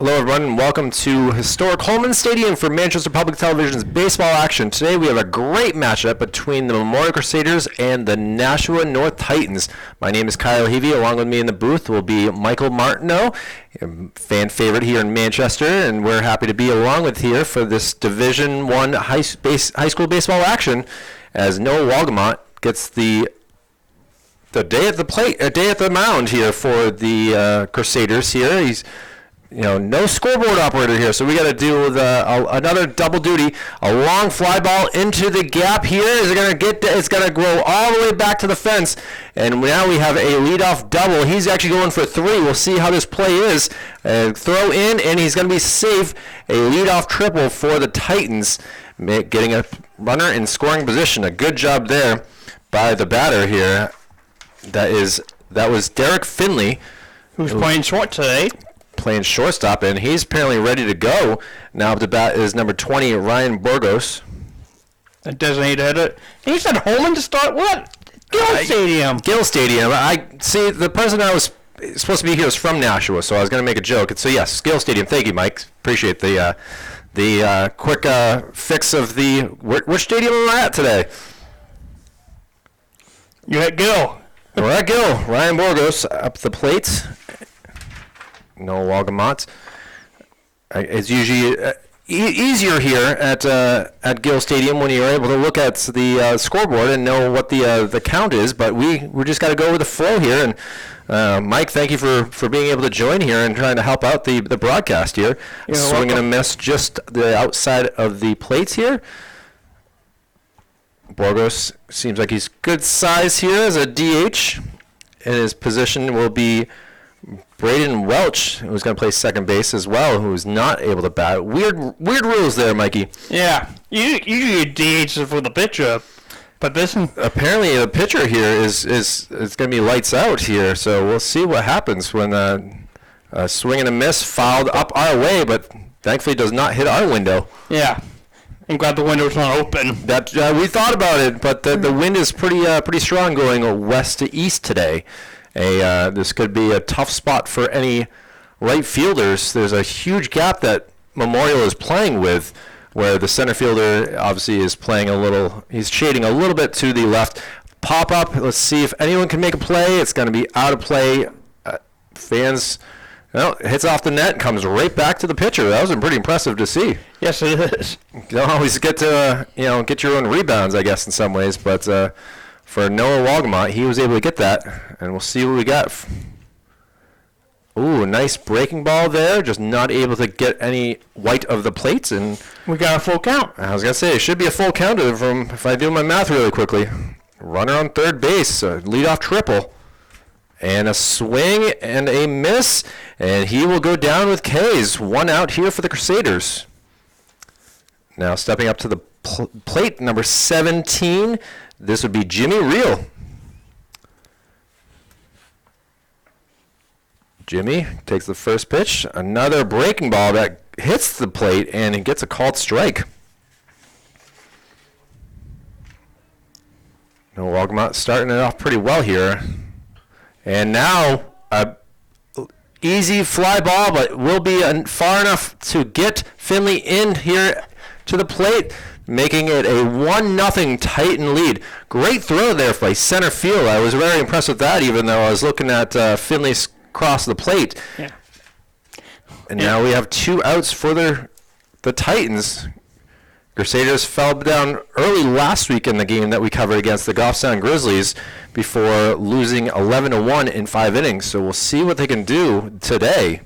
Hello, everyone, and welcome to historic Holman Stadium for Manchester Public Television's baseball action. Today, we have a great matchup between the Memorial Crusaders and the Nashua North Titans. My name is Kyle Heavey. Along with me in the booth will be Michael Martineau, a fan favorite here in Manchester, and we're happy to be along with here for this Division I high school baseball action as Noah Walgamont gets the day at the plate, a day at the mound here for the Crusaders here. He's no scoreboard operator here, so we got to do another double duty. A long fly ball into the gap here. It's gonna go all the way back to the fence, and now we have a leadoff double. He's actually going for 3. We'll see how this play is. Throw in, and he's gonna be safe. A leadoff triple for the Titans, getting a runner in scoring position. A good job there by the batter here. That was Derek Finley, who's playing short today. Playing shortstop, and he's apparently ready to go. Now up to bat is number 20, Ryan Burgos. A designated hitter. He said Holman to start what? Gill Stadium. Gill Stadium. I see the person I was supposed to be here is from Nashua, so I was going to make a joke. So yes, Gill Stadium. Thank you, Mike. Appreciate the quick fix of the which stadium am I at today? You're at Gill. We're at Gill. Ryan Burgos up the plate. Noah Walgamont. It's usually easier here at Gill Stadium when you're able to look at the scoreboard and know what the count is, but we just got to go with the flow here. And Mike, thank you for being able to join here and trying to help out the broadcast here. Swing and a miss just the outside of the plates here. Burgos seems like he's good size here as a DH, and his position will be Braden Welch, who's going to play second base as well, who's not able to bat. Weird rules there, Mikey. Yeah, usually DH is for the pitcher, but this one... Apparently the pitcher here is going to be lights out here, so we'll see what happens when a swing and a miss fouled up our way, but thankfully does not hit our window. Yeah, I'm glad the window's not open. That we thought about it, but the wind is pretty strong going west to east today. This could be a tough spot for any right fielders. There's a huge gap that Memorial is playing with, where the center fielder obviously is playing he's shading a little bit to the left. Pop up, let's see if anyone can make a play. It's going to be out of play. Fans, hits off the net, comes right back to the pitcher. That was pretty impressive to see. Yes, it is. You don't always get to, get your own rebounds, I guess, in some ways, but for Noah Walgamont, he was able to get that, and we'll see what we got. Ooh, nice breaking ball there, just not able to get any white of the plates, and we got a full count. I was going to say, it should be a full count if I do my math really quickly. Runner on third base, a leadoff triple, and a swing and a miss, and he will go down with K's. 1 out here for the Crusaders. Now stepping up to the plate, number 17, this would be Jimmy Reel. Jimmy takes the first pitch. Another breaking ball that hits the plate, and he gets a called strike. Noah Walgamont starting it off pretty well here. And now a easy fly ball, but will be far enough to get Finley in here to the plate, making it a 1-0 Titan lead. Great throw there by center field. I was very impressed with that, even though I was looking at Finley's cross the plate. Yeah. And now we have 2 outs for the Titans. Crusaders fell down early last week in the game that we covered against the Goffstown Grizzlies before losing 11-1 in 5 innings. So we'll see what they can do today.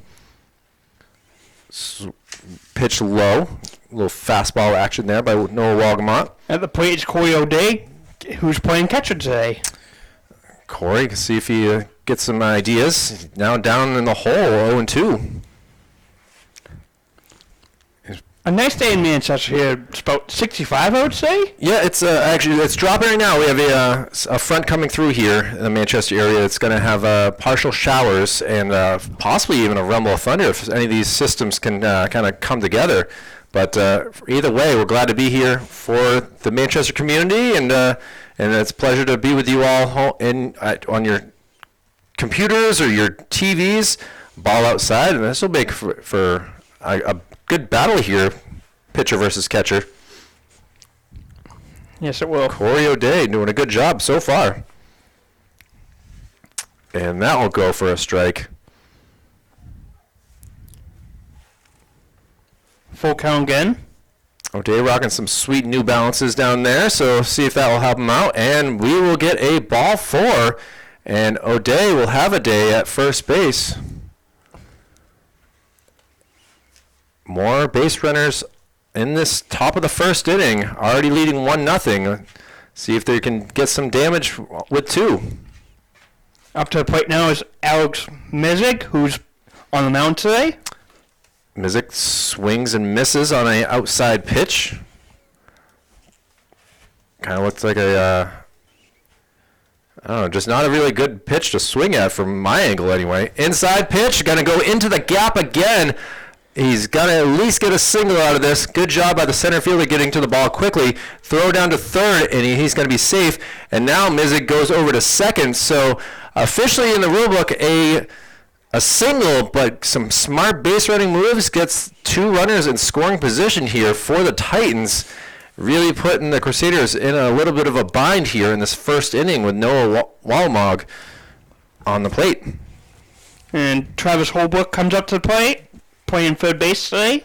Pitch low. A little fastball action there by Noah Walgamont. At the plate is Corey O'Day, who's playing catcher today. Corey, can see if he gets some ideas. Now down in the hole, 0-2. A nice day in Manchester here. It's about 65, I would say. Yeah, it's actually it's dropping right now. We have a front coming through here in the Manchester area. It's going to have partial showers and possibly even a rumble of thunder if any of these systems can kind of come together. But either way, we're glad to be here for the Manchester community, and it's a pleasure to be with you all on your computers or your TVs ball outside, and this will make for a good battle here, pitcher versus catcher. Yes, it will. Corey O'Day doing a good job so far. And that will go for a strike. Full count again. O'Day rocking some sweet New Balances down there, so see if that will help him out. And we will get a ball 4, and O'Day will have a day at first base. More base runners in this top of the first inning, already leading 1-0. See if they can get some damage with 2. Up to the plate now is Alex Mizik, who's on the mound today. Mizik swings and misses on an outside pitch. Kind of looks like a, I don't know, just not a really good pitch to swing at from my angle anyway. Inside pitch, going to go into the gap again. He's got to at least get a single out of this. Good job by the center fielder getting to the ball quickly. Throw down to third, and he's going to be safe. And now Mizik goes over to second. So officially in the rule book, a single, but some smart base running moves gets 2 runners in scoring position here for the Titans, really putting the Crusaders in a little bit of a bind here in this first inning with Noah Walmog on the plate. And Travis Holbrook comes up to the plate, playing third base today.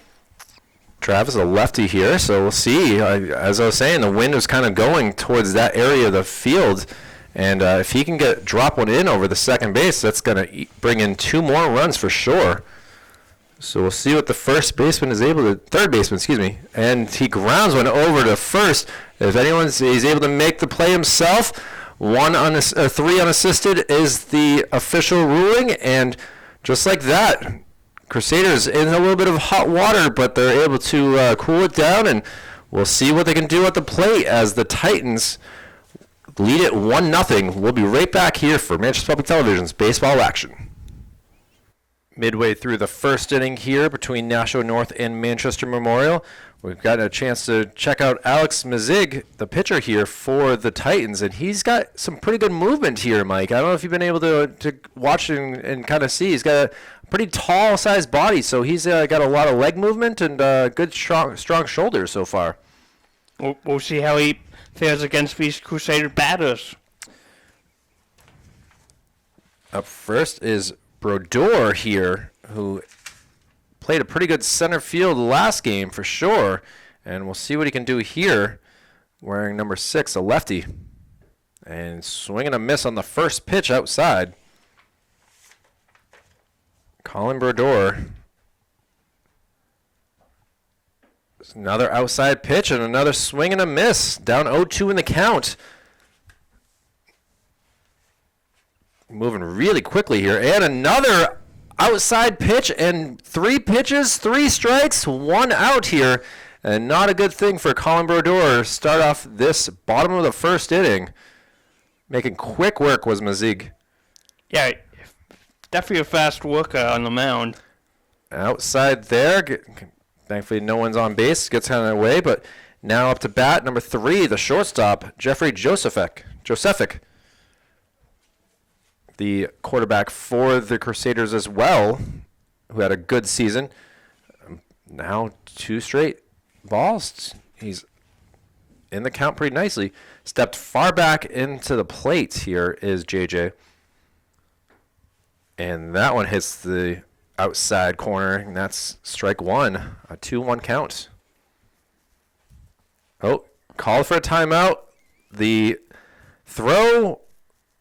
Travis, a lefty here, so we'll see. As I was saying, the wind was kind of going towards that area of the field. And if he can drop one in over the second base, that's going to bring in 2 more runs for sure. So we'll see what the third baseman, and he grounds one over to first. If he's able to make the play himself, 3 unassisted is the official ruling, and just like that, Crusaders in a little bit of hot water, but they're able to cool it down, and we'll see what they can do at the plate as the Titans lead it 1-0. We'll be right back here for Manchester Public Television's baseball action. Midway through the first inning here between Nashua North and Manchester Memorial, we've got a chance to check out Alex Mizik, the pitcher here for the Titans, and he's got some pretty good movement here, Mike. I don't know if you've been able to watch and kind of see. He's got a pretty tall-sized body, so he's got a lot of leg movement and good, strong shoulders so far. We'll see how he fares against these Crusader batters. Up first is Brodeur here, who played a pretty good center field last game for sure. And we'll see what he can do here, wearing number 6, a lefty. And swinging a miss on the first pitch outside. Colin Brodeur. Another outside pitch and another swing and a miss. Down 0-2 in the count. Moving really quickly here. And another outside pitch and 3 pitches, 3 strikes, 1 out here. And not a good thing for Colin Brodeur. Start off this bottom of the first inning. Making quick work was Mizik. Yeah, definitely a fast worker on the mound. Outside there. Thankfully, no one's on base. Gets kind of away, but now up to bat, number 3, the shortstop, Jeffrey Josephic. The quarterback for the Crusaders as well, who had a good season. Now 2 straight balls. He's in the count pretty nicely. Stepped far back into the plate here is JJ. And that one hits the outside corner, and that's strike 1, a 2-1 count. Oh, call for a timeout. The throw,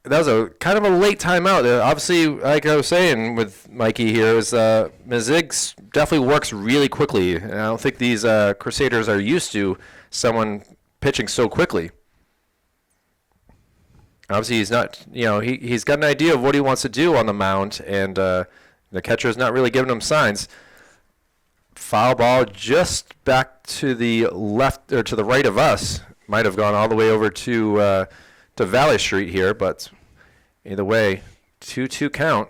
that was a kind of a late timeout. Obviously, like I was saying with Mikey here, is Mizik definitely works really quickly. And I don't think these Crusaders are used to someone pitching so quickly. Obviously, he's not, he's got an idea of what he wants to do on the mound, and the catcher is not really giving him signs. Foul ball just back to the left, or to the right of us. Might have gone all the way over to Valley Street here, but either way, 2-2 count.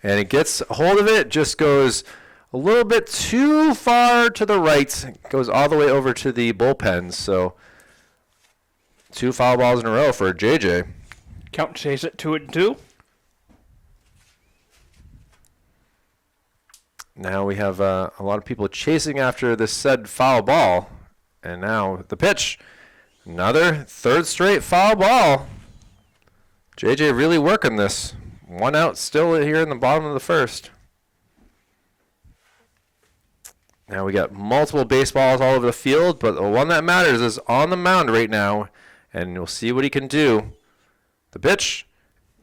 And he gets a hold of it, just goes a little bit too far to the right, goes all the way over to the bullpen. So 2 foul balls in a row for JJ. Count stays at 2-2. Now we have a lot of people chasing after this said foul ball. And now the pitch. Another third straight foul ball. JJ really working this. 1 out still here in the bottom of the first. Now we got multiple baseballs all over the field, but the one that matters is on the mound right now. And we'll see what he can do. The pitch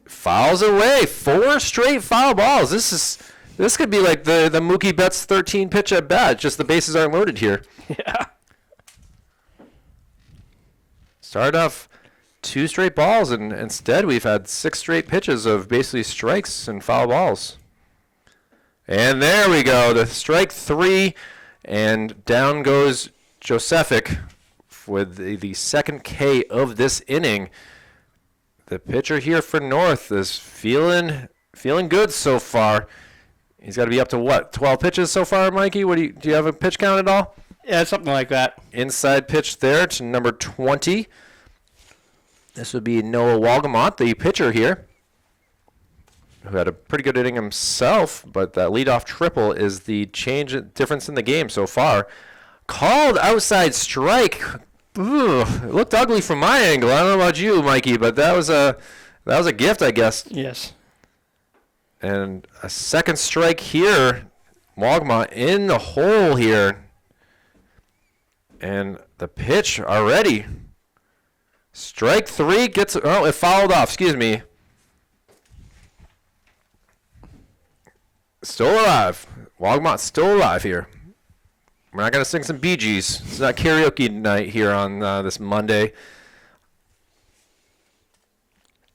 fouls away. 4 straight foul balls. This could be like the Mookie Betts 13 pitch at bat. Just the bases aren't loaded here. Yeah. Started off 2 straight balls, and instead we've had 6 straight pitches of basically strikes and foul balls. And there we go. The strike 3, and down goes Josephic with the second K of this inning. The pitcher here for North is feeling good so far. He's got to be up to what, 12 pitches so far, Mikey? Do you have a pitch count at all? Yeah, something like that. Inside pitch there to number 20. This would be Noah Walgamont, the pitcher here, who had a pretty good inning himself, but that leadoff triple is the difference in the game so far. Called outside strike. Ooh, it looked ugly from my angle. I don't know about you, Mikey, but that was a gift, I guess. Yes. And a second strike here. Walgamont in the hole here. And the pitch already. Strike 3 gets... Oh, it fouled off. Excuse me. Still alive. Walgamont's still alive here. We're not going to sing some Bee Gees. It's not karaoke night here on this Monday.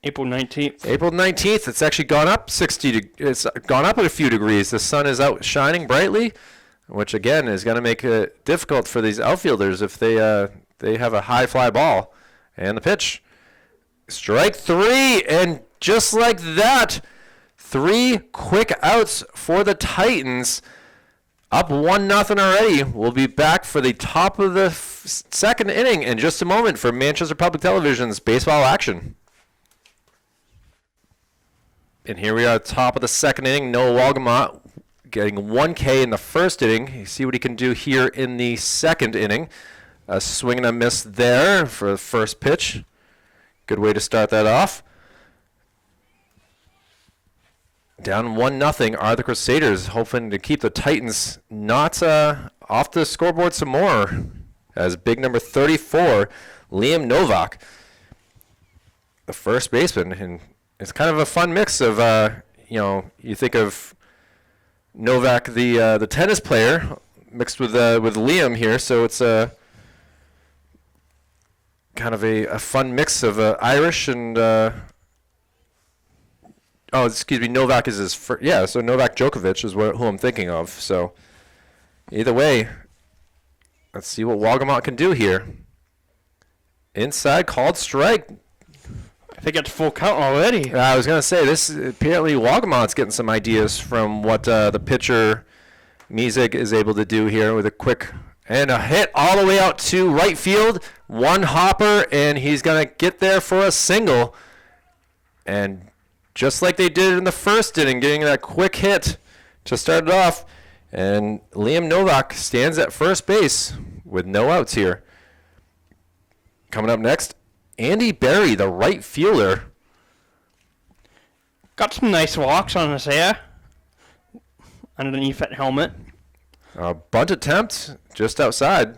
April 19th. April 19th. It's actually gone up it's gone up a few degrees. The sun is out shining brightly, which again is going to make it difficult for these outfielders if they have a high fly ball. And the pitch. Strike 3, and just like that, 3 quick outs for the Titans. Up 1-0 already. We'll be back for the top of the second inning in just a moment for Manchester Public Television's baseball action. And here we are at the top of the second inning. Noah Walgamont getting 1 K in the first inning. You see what he can do here in the second inning. A swing and a miss there for the first pitch. Good way to start that off. Down 1-0 are the Crusaders, hoping to keep the Titans not off the scoreboard some more. As big number 34, Liam Novak, the first baseman. And it's kind of a fun mix of, you think of Novak, the tennis player, mixed with Liam here. So it's kind of a fun mix of Irish and Novak is his first. Yeah, so Novak Djokovic is who I'm thinking of. So either way, let's see what Walgamont can do here. Inside, called strike. I think it's full count already. I was gonna say this. Apparently, Walgamont's getting some ideas from what the pitcher Mezig is able to do here with a quick. And a hit all the way out to right field. 1 hopper, and he's going to get there for a single. And just like they did in the first inning, getting that quick hit to start it off. And Liam Novak stands at first base with no outs here. Coming up next, Andy Berry, the right fielder. Got some nice walks on his hair underneath that helmet. A bunt attempt just outside.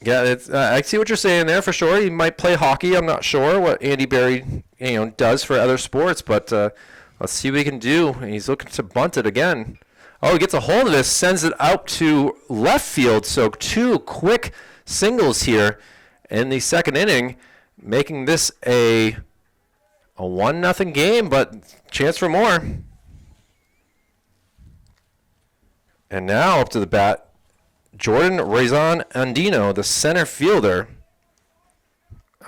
Yeah, I see what you're saying there for sure. He might play hockey. I'm not sure what Andy Berry does for other sports, but let's see what he can do. He's looking to bunt it again. Oh, he gets a hold of this, sends it out to left field. So 2 quick singles here in the second inning, making this a 1-0 game, but chance for more. And now up to the bat, Jordan Rezon Andino, the center fielder.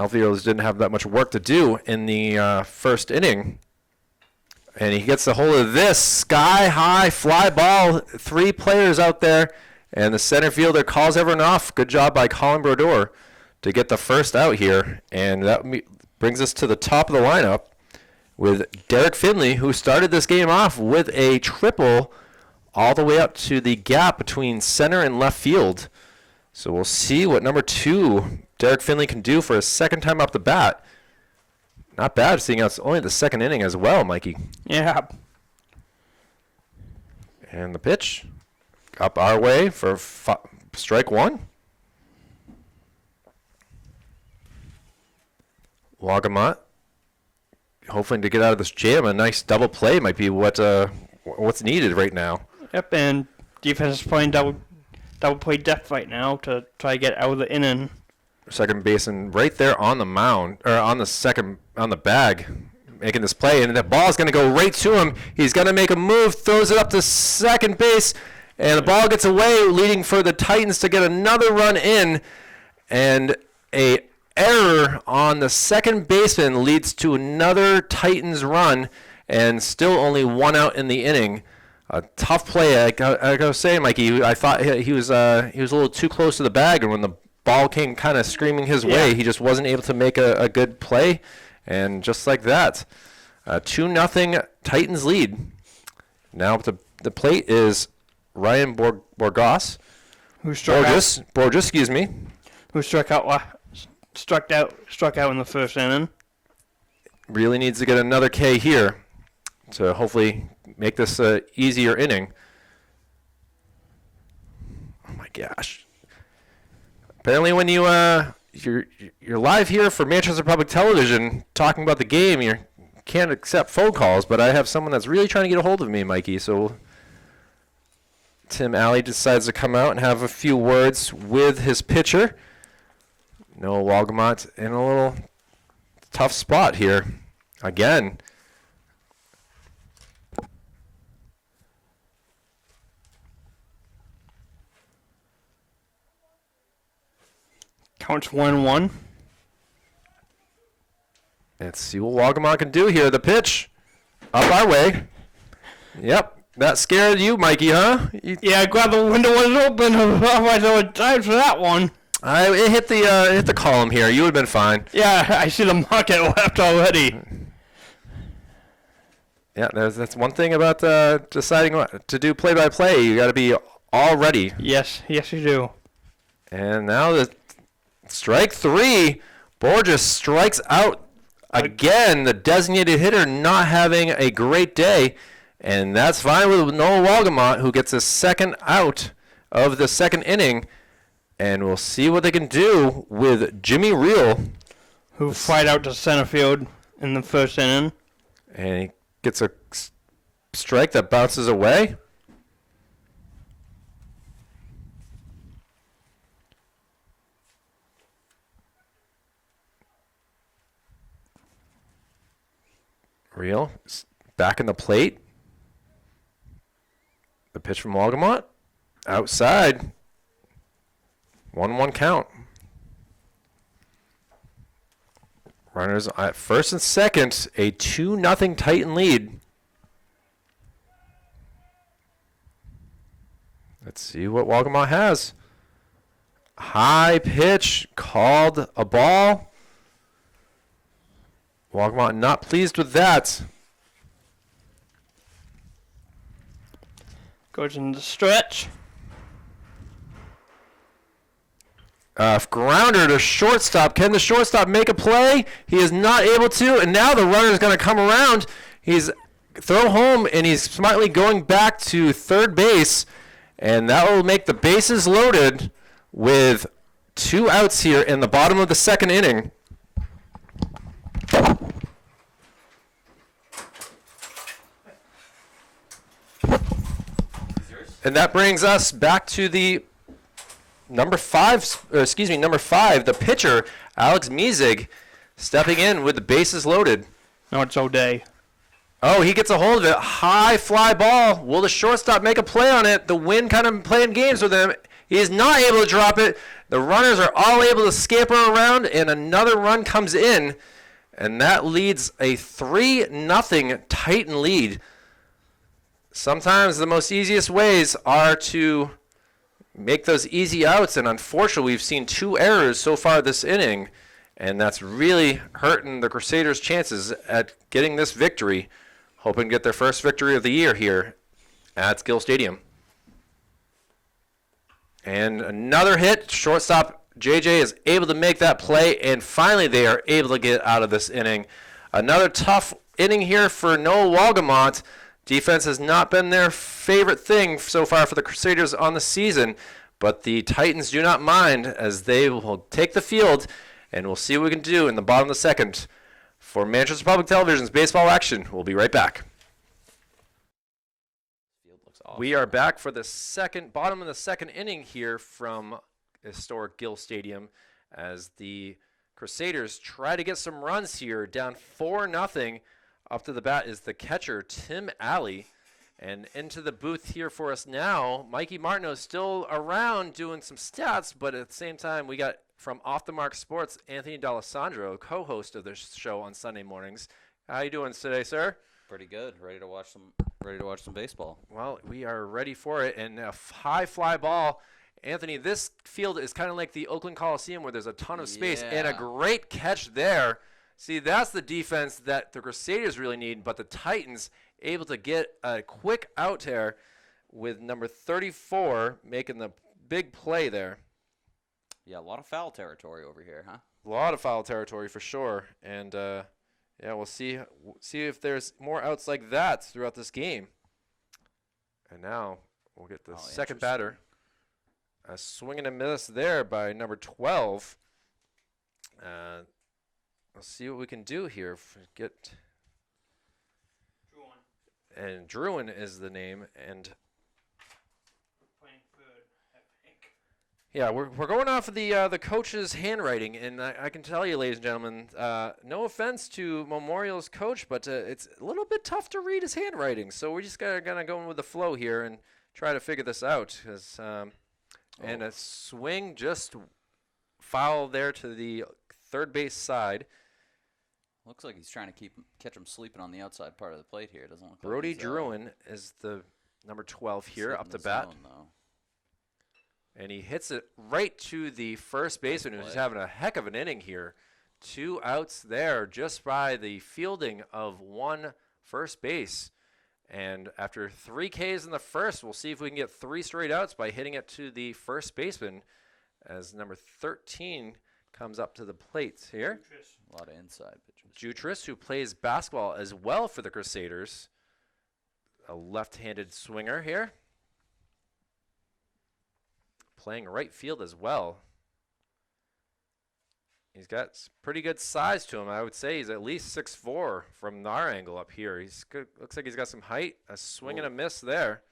Outfielders didn't have that much work to do in the first inning. And he gets a hold of this sky-high fly ball. 3 players out there, and the center fielder calls everyone off. Good job by Colin Brodeur to get the first out here. And that brings us to the top of the lineup with Derek Finley, who started this game off with a triple all the way up to the gap between center and left field. So we'll see what number 2, Derek Finley, can do for his second time up the bat. Not bad, seeing it's only the second inning as well, Mikey. Yeah. And the pitch up our way for strike 1. Wagamot, hoping to get out of this jam. A nice double play might be what's needed right now. Yep, and defense is playing double play depth right now to try to get out of the inning. Second baseman right there on the mound, or on the bag, making this play, and the ball's going to go right to him. He's going to make a move, throws it up to second base, and the ball gets away, leading for the Titans to get another run in, and a error on the second baseman leads to another Titans run, and still only 1 out in the inning. A tough play. I was saying, Mikey, I thought he was a little too close to the bag, and when the ball came kind of screaming his way, he just wasn't able to make a good play, and just like that, 2-0 Titans lead. Now the plate is Ryan Borges, who struck out in the first inning. Really needs to get another K here to hopefully make this an easier inning. Oh my gosh. Apparently when you're live here for Manchester Public Television talking about the game, you can't accept phone calls, but I have someone that's really trying to get a hold of me, Mikey. So Tim Alley decides to come out and have a few words with his pitcher. Noah Wagamot in a little tough spot here. Again. Counts 1-1. Let's see what Wagamot can do here. The pitch up our way. Yep. That scared you, Mikey, huh? Yeah, glad the window was open. Otherwise, I would dive for that one. It hit the column here. You would have been fine. Yeah, I see the market left already. Yeah, that's one thing about deciding what to do play-by-play. You got to be all ready. Yes, you do. And now the strike 3. Borges strikes out again. The designated hitter not having a great day. And that's fine with Noah Wagamot, who gets his second out of the second inning. And we'll see what they can do with Jimmy Reel, who flied out to center field in the first inning. And he gets a strike that bounces away. Reel back in the plate. The pitch from Wagamot. Outside. 1-1 count. Runners at first and second. A 2-0 Titan lead. Let's see what Wagamot has. High pitch. Called a ball. Wagamot not pleased with that. Goes in the stretch. Grounder to shortstop. Can the shortstop make a play? He is not able to, and now the runner is going to come around. He's throw home, and he's smartly going back to third base, and that will make the bases loaded with 2 outs here in the bottom of the second inning. And that brings us back to the number 5, the pitcher, Alex Mizig, stepping in with the bases loaded. No, it's O'Day. Oh, he gets a hold of it. High fly ball. Will the shortstop make a play on it? The wind kind of playing games with him. He is not able to drop it. The runners are all able to scamper around, and another run comes in, and that leads a 3-0 Titan lead. Sometimes the most easiest ways are to make those easy outs, and unfortunately we've seen 2 errors so far this inning, and that's really hurting the Crusaders' chances at getting this victory, hoping to get their first victory of the year here at Gill Stadium. And another hit. Shortstop JJ is able to make that play, and finally they are able to get out of this inning. Another tough inning here for Noah Walgamont. Defense has not been their favorite thing so far for the Crusaders on the season, but the Titans do not mind as they will take the field, and we'll see what we can do in the bottom of the second. For Manchester Public Television's Baseball Action, we'll be right back. Awesome. We are back for the bottom of the second inning here from historic Gill Stadium as the Crusaders try to get some runs here, down 4-0. Up to the bat is the catcher, Tim Alley. And into the booth here for us now, Mikey Martineau still around doing some stats, but at the same time, we got from Off the Mark Sports, Anthony D'Alessandro, co-host of the show on Sunday mornings. How you doing today, sir? Pretty good. Ready to watch some baseball. Well, we are ready for it, and a high fly ball. Anthony, this field is kind of like the Oakland Coliseum where there's a ton of space, and a great catch there. See, that's the defense that the Crusaders really need, but the Titans able to get a quick out there with number 34 making the big play there. Yeah, a lot of foul territory over here, huh? A lot of foul territory for sure, and yeah, we'll see if there's more outs like that throughout this game. And now we'll get the second batter. A swing and a miss there by number 12. Let's see what we can do here. Get Druin. And Druin is the name, and yeah, we're going off of the coach's handwriting, and I can tell you, ladies and gentlemen, no offense to Memorial's coach, but it's a little bit tough to read his handwriting. So we're just gonna go in with the flow here and try to figure this out. And a swing just foul there to the third base side. Looks like he's trying to catch him sleeping on the outside part of the plate here. Doesn't look Brody like Druin is the number 12 here up the bat. Zone, and he hits it right to the first baseman, who's having a heck of an inning here. 2 outs there just by the fielding of one first base. And after 3 Ks in the first, we'll see if we can get 3 straight outs by hitting it to the first baseman as number 13 comes up to the plate here. A lot of inside pitches. Jutris, who plays basketball as well for the Crusaders. A left-handed swinger here. Playing right field as well. He's got pretty good size to him. I would say he's at least 6'4" from our angle up here. He's good. Looks like he's got some height. A swing and a miss there.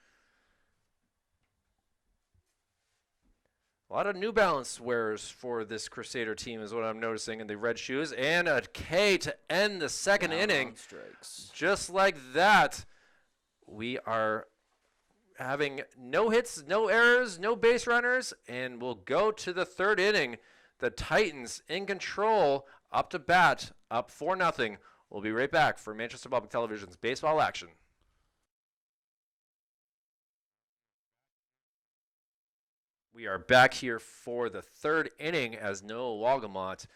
A lot of New Balance wearers for this Crusader team is what I'm noticing in the red shoes. And a K to end the second inning. Just like that, we are having no hits, no errors, no base runners, and we'll go to the third inning. The Titans in control, up to bat, up 4-0. We'll be right back for Manchester Public Television's Baseball Action. We are back here for the third inning as Noah Walgamont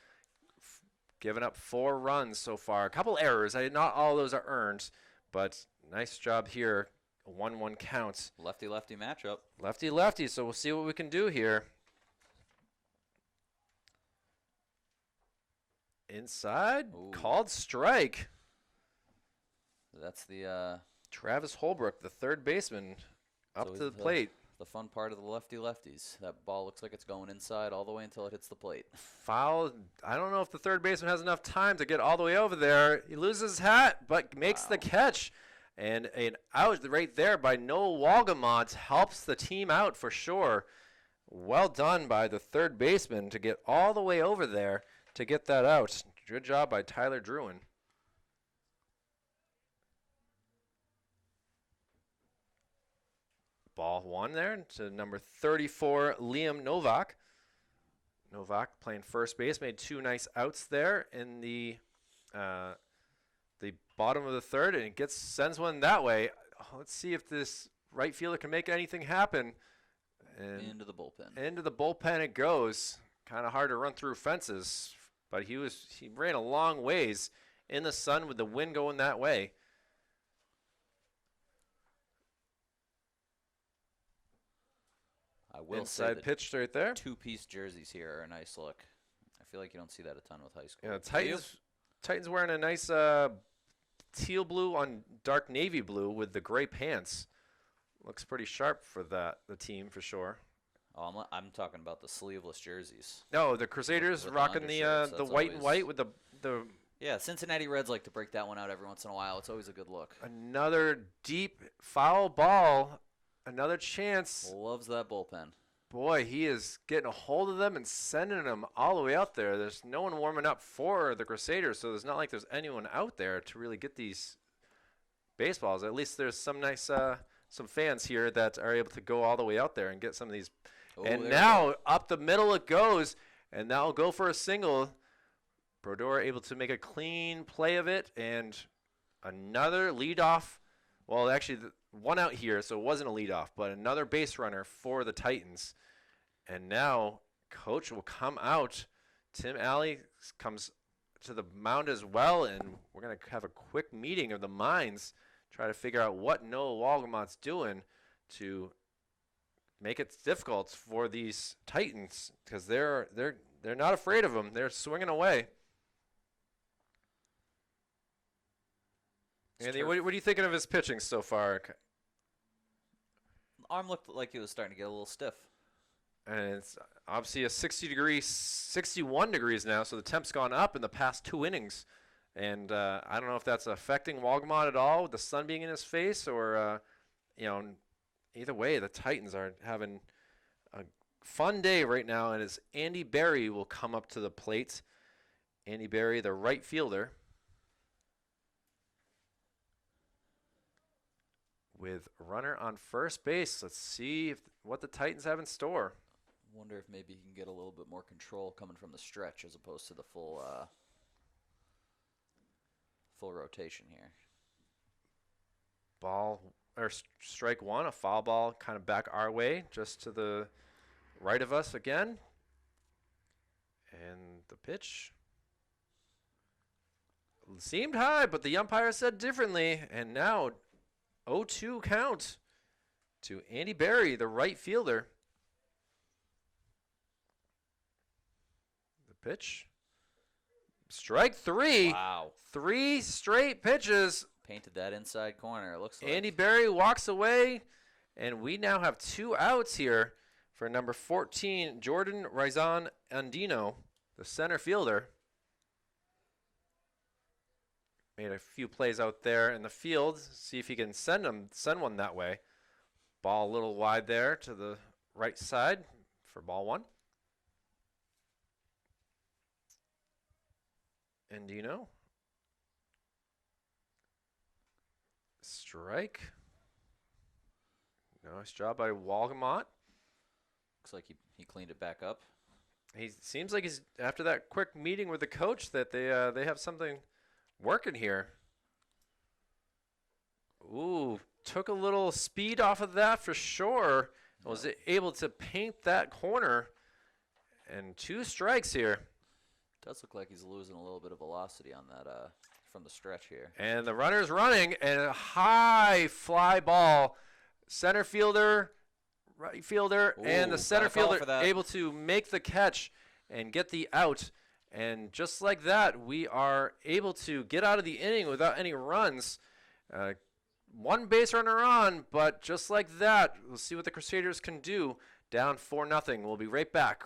given up 4 runs so far. A couple errors. Not all of those are earned, but nice job here. A 1-1 count. Lefty-lefty matchup. Lefty-lefty, so we'll see what we can do here. Inside, called strike. That's the Travis Holbrook, the third baseman, up to the plate. The fun part of the lefty-lefties. That ball looks like it's going inside all the way until it hits the plate. Foul. I don't know if the third baseman has enough time to get all the way over there. He loses his hat, but makes the catch. And an out right there by Noah Walgamont helps the team out for sure. Well done by the third baseman to get all the way over there to get that out. Good job by Tyler Druin. Ball 1 there to number 34, Liam Novak. Novak playing first base, made 2 nice outs there in the bottom of the third, and it sends one that way. Let's see if this right fielder can make anything happen. And into the bullpen. Into the bullpen it goes. Kind of hard to run through fences but he ran a long ways in the sun with the wind going that way. I will Inside say pitch right there. two-piece jerseys here are a nice look. I feel like you don't see that a ton with high school. Yeah, Do you? Titans wearing a nice teal blue on dark navy blue with the gray pants. Looks pretty sharp for the team for sure. Oh, I'm talking about the sleeveless jerseys. No, the Crusaders With rocking undershirts, the that's white and always- white with the Yeah, Cincinnati Reds like to break that one out every once in a while. It's always a good look. another deep foul ball. Another chance. Loves that bullpen. Boy, he is getting a hold of them and sending them all the way out there. There's no one warming up for the Crusaders, so there's not like there's anyone out there to really get these baseballs. At least there's some nice some fans here that are able to go all the way out there and get some of these. Oh, And there now up the middle it goes, and that'll go for a single. Brodeur able to make a clean play of it, and another leadoff. Well, actually, one out here, so it wasn't a leadoff, but another base runner for the Titans. And now Coach will come out. Tim Alley comes to the mound as well, and we're going to have a quick meeting of the minds, try to figure out what Noah Walgamot's doing to make it difficult for these Titans, because they're not afraid of him. They're swinging away. Andy, what are you thinking of his pitching so far? Arm looked like it was starting to get a little stiff. And it's obviously a 61 degrees now, so the temp's gone up in the past 2 innings. And I don't know if that's affecting Walgamot at all with the sun being in his face, or, either way, the Titans are having a fun day right now. And as Andy Berry will come up to the plate. Andy Berry, the right fielder, with runner on first base. Let's see what the Titans have in store. Wonder if maybe he can get a little bit more control coming from the stretch as opposed to the full rotation here. Strike one, a foul ball kind of back our way, just to the right of us again. And the pitch seemed high, but the umpire said differently. And now 0-2 count to Andy Berry, the right fielder. The pitch. Strike three. Wow. 3 straight pitches. Painted that inside corner, it looks like. Andy Berry walks away, and we now have 2 outs here for number 14, Jordan Rizan Andino, the center fielder. Made a few plays out there in the field. See if he can send one that way. Ball a little wide there to the right side for ball 1. Andino. Strike. Nice job by Walgamot. Looks like he cleaned it back up. He seems like he's, after that quick meeting with the coach, that they have something working here. Ooh, took a little speed off of that for sure. Was able to paint that corner. And 2 strikes here. Does look like he's losing a little bit of velocity on that from the stretch here. And the runner's running, and a high fly ball. Center fielder, right fielder, and the center fielder able to make the catch and get the out. And just like that, we are able to get out of the inning without any runs. 1 base runner on, but just like that, we'll see what the Crusaders can do. Down 4-0. We'll be right back.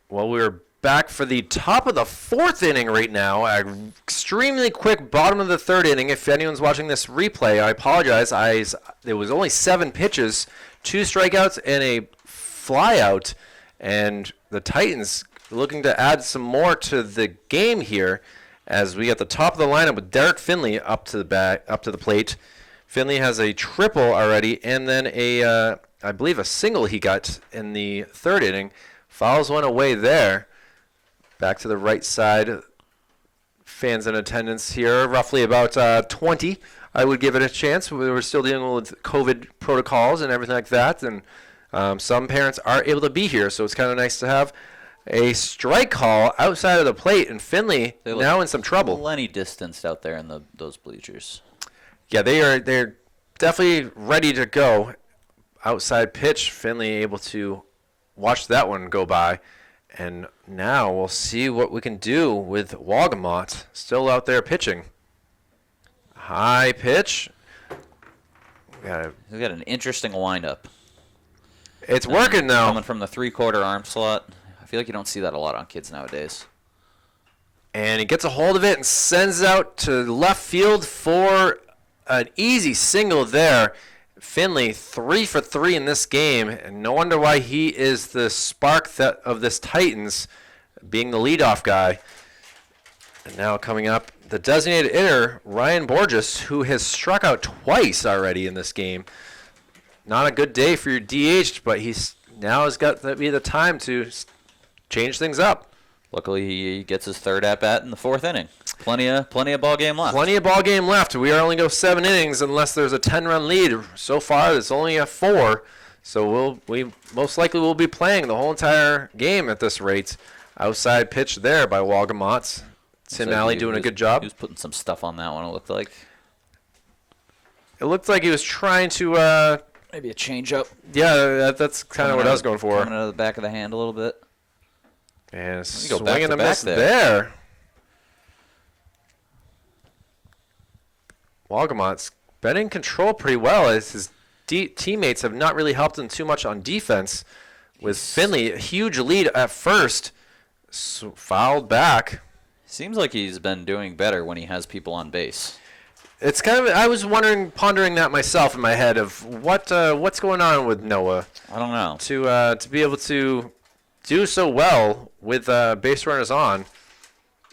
Well, we're back for the top of the fourth inning right now. Extremely quick bottom of the third inning. If anyone's watching this replay, I apologize. There was only 7 pitches, 2 strikeouts, and a flyout. And the Titans looking to add some more to the game here as we get the top of the lineup with Derek Finley up to the plate. Finley has a triple already, and then I believe a single he got in the third inning. Fouls one away there. Back to the right side. Fans in attendance here, roughly about 20. I would give it a chance. We're still dealing with COVID protocols and everything like that, and some parents are able to be here, so it's kind of nice to have a strike call outside of the plate, and Finley now in some trouble. Plenty distanced out there in those bleachers. Yeah, they're definitely ready to go. Outside pitch, Finley able to watch that one go by. And now we'll see what we can do with Wagamot still out there pitching. High pitch. We got an interesting windup. It's working now. Coming from the 3/4 arm slot. I feel like you don't see that a lot on kids nowadays. And he gets a hold of it and sends it out to left field for an easy single there. Finley 3 for 3 in this game, and no wonder why he is the spark of this Titans, being the leadoff guy. And now coming up, the designated hitter, Ryan Borges, who has struck out twice already in this game. Not a good day for your DH, but he's now has got to be the time to change things up. Luckily, he gets his third at-bat in the 4th inning. Plenty of ball game left. Plenty of ball game left. We are only go 7 innings unless there's a 10-run lead. So far, it's only a 4. So we most likely will be playing the whole entire game at this rate. Outside pitch there by Wagamot. Tim Alley doing a good job. He was putting some stuff on that one, it looked like. It looked like he was trying to... Maybe a change-up. Yeah, that's kind of what I was going for. Coming out of the back of the hand a little bit. And Go swing and a back miss there. Wagamot's been in control pretty well as his teammates have not really helped him too much on defense. With Finley, a huge lead at first, fouled back. Seems like he's been doing better when he has people on base. It's kind of, I was pondering that myself in my head of what's going on with Noah. I don't know. To be able to do so well with base runners on,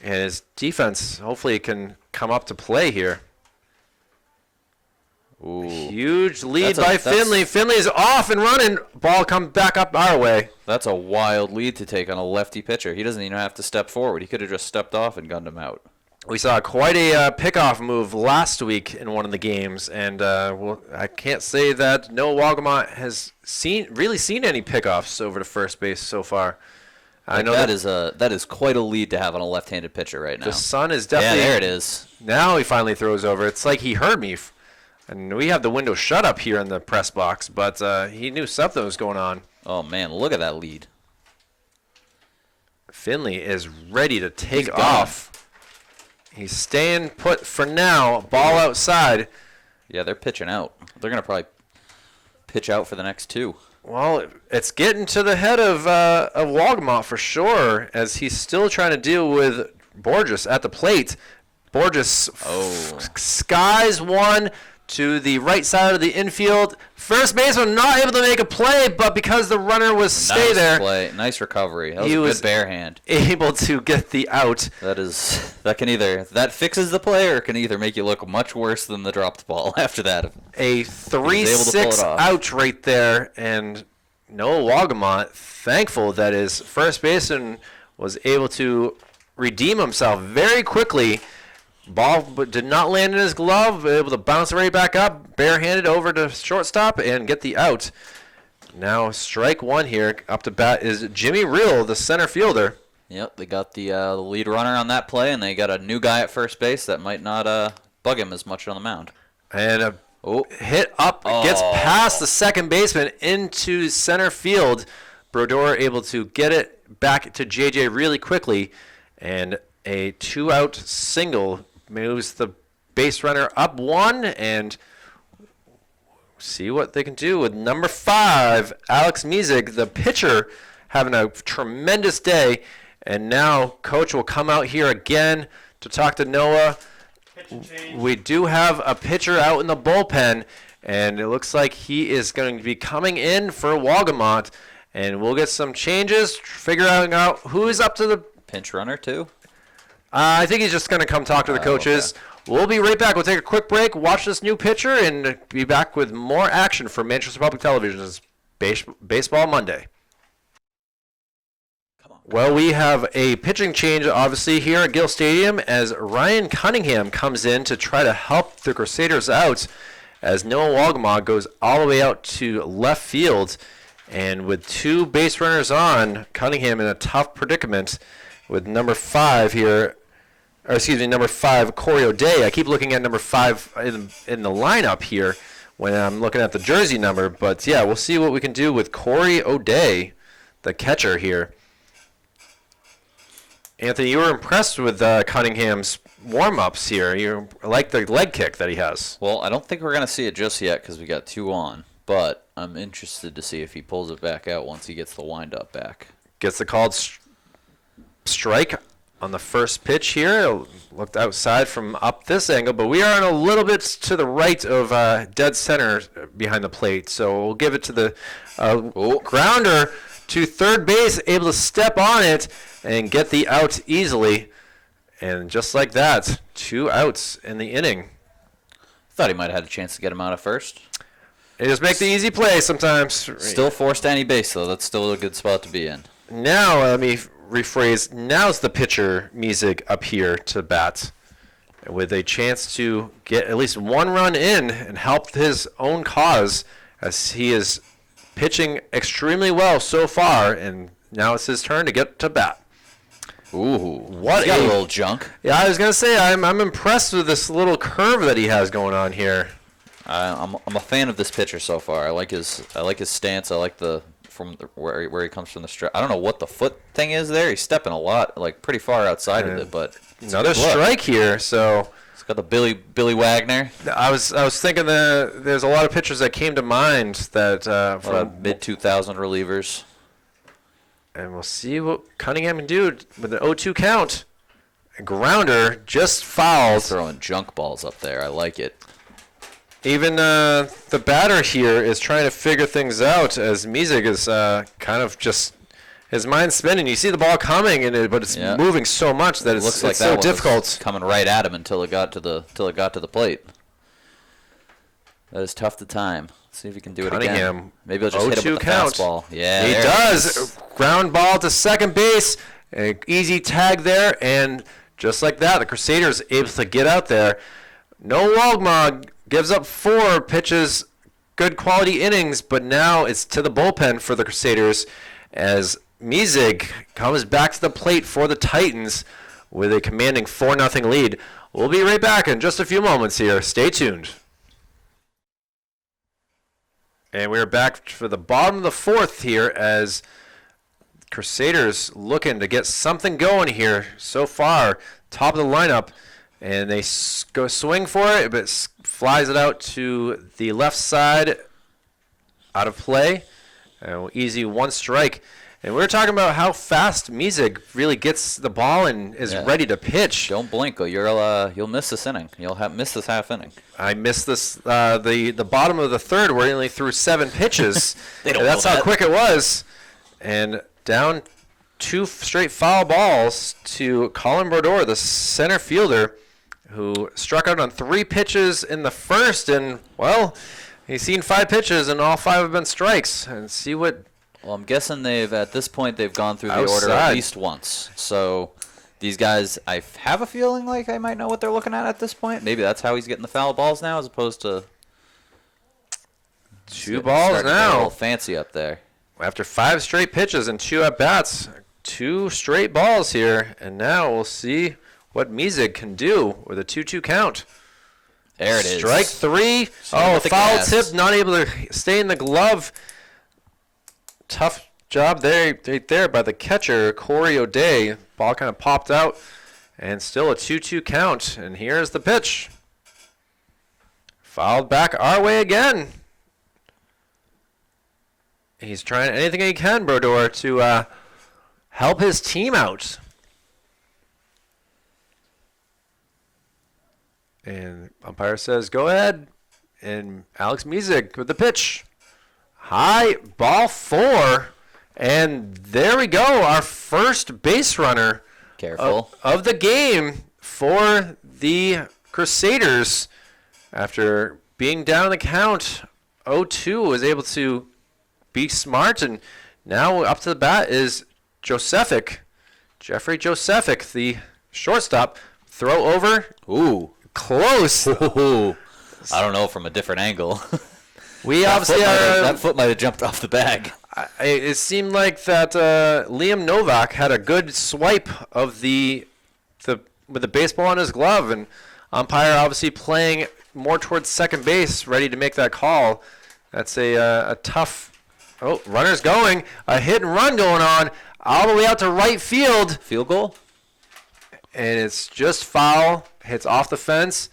and his defense hopefully can come up to play here. Ooh. Huge lead by Finley. Finley's off and running. Ball comes back up our way. That's a wild lead to take on a lefty pitcher. He doesn't even have to step forward. He could have just stepped off and gunned him out. We saw quite a pickoff move last week in one of the games, and I can't say that Noah Wagamot has really seen any pickoffs over to first base so far. I know that is quite a lead to have on a left-handed pitcher right now. The sun is definitely. Yeah, there it is. Now he finally throws over. It's like he heard me, and we have the window shut up here in the press box, but he knew something was going on. Oh man, look at that lead. Finley is ready to take off. He's staying put for now. Ball outside. Yeah, they're pitching out. They're going to probably pitch out for the next 2. Well, it's getting to the head of Wagamot for sure, as he's still trying to deal with Borges at the plate. Borges skies one to the right side of the infield. First baseman not able to make a play, but because the runner was stay there. Play. Nice recovery. That was a good bare hand. Able to get the out. That fixes the play or can either make you look much worse than the dropped ball after that. A 3-6 out right there, and Noah Wagamot thankful that his first baseman was able to redeem himself very quickly. Ball did not land in his glove, able to bounce right back up, barehanded over to shortstop and get the out. Now strike one here. Up to bat is Jimmy Reel, the center fielder. Yep, they got the lead runner on that play, and they got a new guy at first base that might not bug him as much on the mound. And a hit up, gets past the second baseman into center field. Brodeur able to get it back to JJ really quickly, and a 2-out single moves the base runner up 1, and see what they can do with number 5, Alex Mezig. The pitcher having a tremendous day. And now Coach will come out here again to talk to Noah. We do have a pitcher out in the bullpen, and it looks like he is going to be coming in for Walgamont. And we'll get some changes, figuring out who is up to the Pinch runner, too? I think he's just going to come talk to the coaches. Okay. We'll be right back. We'll take a quick break, watch this new pitcher, and be back with more action for Manchester Public Television's Baseball Monday. Well, we have a pitching change, obviously, here at Gill Stadium as Ryan Cunningham comes in to try to help the Crusaders out as Noah Walgamont goes all the way out to left field. And with 2 base runners on, Cunningham in a tough predicament with number 5 here, or excuse me, number 5, Corey O'Day. I keep looking at number 5 in the lineup here when I'm looking at the jersey number. But, yeah, we'll see what we can do with Corey O'Day, the catcher here. Anthony, you were impressed with Cunningham's warm-ups here. You like the leg kick that he has. Well, I don't think we're going to see it just yet because we got 2 on. But I'm interested to see if he pulls it back out once he gets the wind-up back. Gets the called strike on the first pitch here. Looked outside from up this angle, but we are in a little bit to the right of dead center behind the plate. So we'll give it to the grounder to third base, able to step on it and get the out easily. And just like that, 2 outs in the inning. Thought he might have had a chance to get him out at first. They just make the easy play sometimes. Still forced any base, though. That's still a good spot to be in. Now, let me rephrase. Now's the pitcher, Mizig, up here to bat with a chance to get at least 1 run in and help his own cause as he is pitching extremely well so far. And now it's his turn to get to bat. Ooh, what a little junk. Yeah, I was going to say, I'm impressed with this little curve that he has going on here. I'm a fan of this pitcher so far. I like his stance. I like where he comes from the strike. I don't know what the foot thing is there. He's stepping a lot, like pretty far outside of it, but another strike here. So it's got the Billy Wagner. I was thinking that there's a lot of pitchers that came to mind that from mid-2000 relievers. And we'll see what Cunningham can do with an 0-2 count. A grounder just fouled. Throwing junk balls up there. I like it. Even the batter here is trying to figure things out as Mizig is kind of just his mind's spinning. You see the ball coming, but it's moving so much that it looks like it's so difficult. Coming right at him until it got to the plate. That is tough to time. See if he can do it again. Maybe he'll just hit him with the fastball. Yeah, he does. Ground ball to second base. An easy tag there, and just like that, the Crusaders able to get out there. No Walgmog gives up 4 pitches, good quality innings, but now it's to the bullpen for the Crusaders as Mizig comes back to the plate for the Titans with a commanding 4-0 lead. We'll be right back in just a few moments here. Stay tuned. And we're back for the bottom of the 4th here as Crusaders looking to get something going here so far. Top of the lineup. And they go swing for it, but flies it out to the left side out of play. Easy 1 strike. And we're talking about how fast Mizig really gets the ball and is ready to pitch. Don't blink or you'll miss this inning. You'll miss this half inning. I missed this the bottom of the 3rd where he only threw 7 pitches. That's how quick it was. And down 2 straight foul balls to Colin Brodeur, the center fielder, who struck out on 3 pitches in the first. And, well, he's seen 5 pitches and all 5 have been strikes. And see what... Well, I'm guessing at this point they've gone through the order at least once. So these guys, I have a feeling like I might know what they're looking at this point. Maybe that's how he's getting the foul balls now as opposed to 2 balls now. A little fancy up there. After 5 straight pitches and 2 at-bats, 2 straight balls here. And now we'll see what Mizig can do with a 2-2 count. There it is. Strike 3. Foul tip, not able to stay in the glove. Tough job there, right there by the catcher, Corey O'Day. Ball kind of popped out, and still a 2-2 count. And here's the pitch. Fouled back our way again. He's trying anything he can, Brodeur, to help his team out. And umpire says, go ahead. And Alex Music with the pitch. High, ball 4. And there we go, our first base runner of the game for the Crusaders. After being down the count, 0-2 was able to be smart. And now up to the bat is Josephic. Jeffrey Josephic, the shortstop. Throw over. Ooh. Close. Ooh. I don't know, from a different angle. We obviously that foot might have jumped off the bag. It seemed like that Liam Novak had a good swipe of with the baseball on his glove, and umpire obviously playing more towards second base, ready to make that call. That's a tough. Oh, runner's going. A hit and run going on all the way out to right field. Field goal? And it's just foul. Hits off the fence.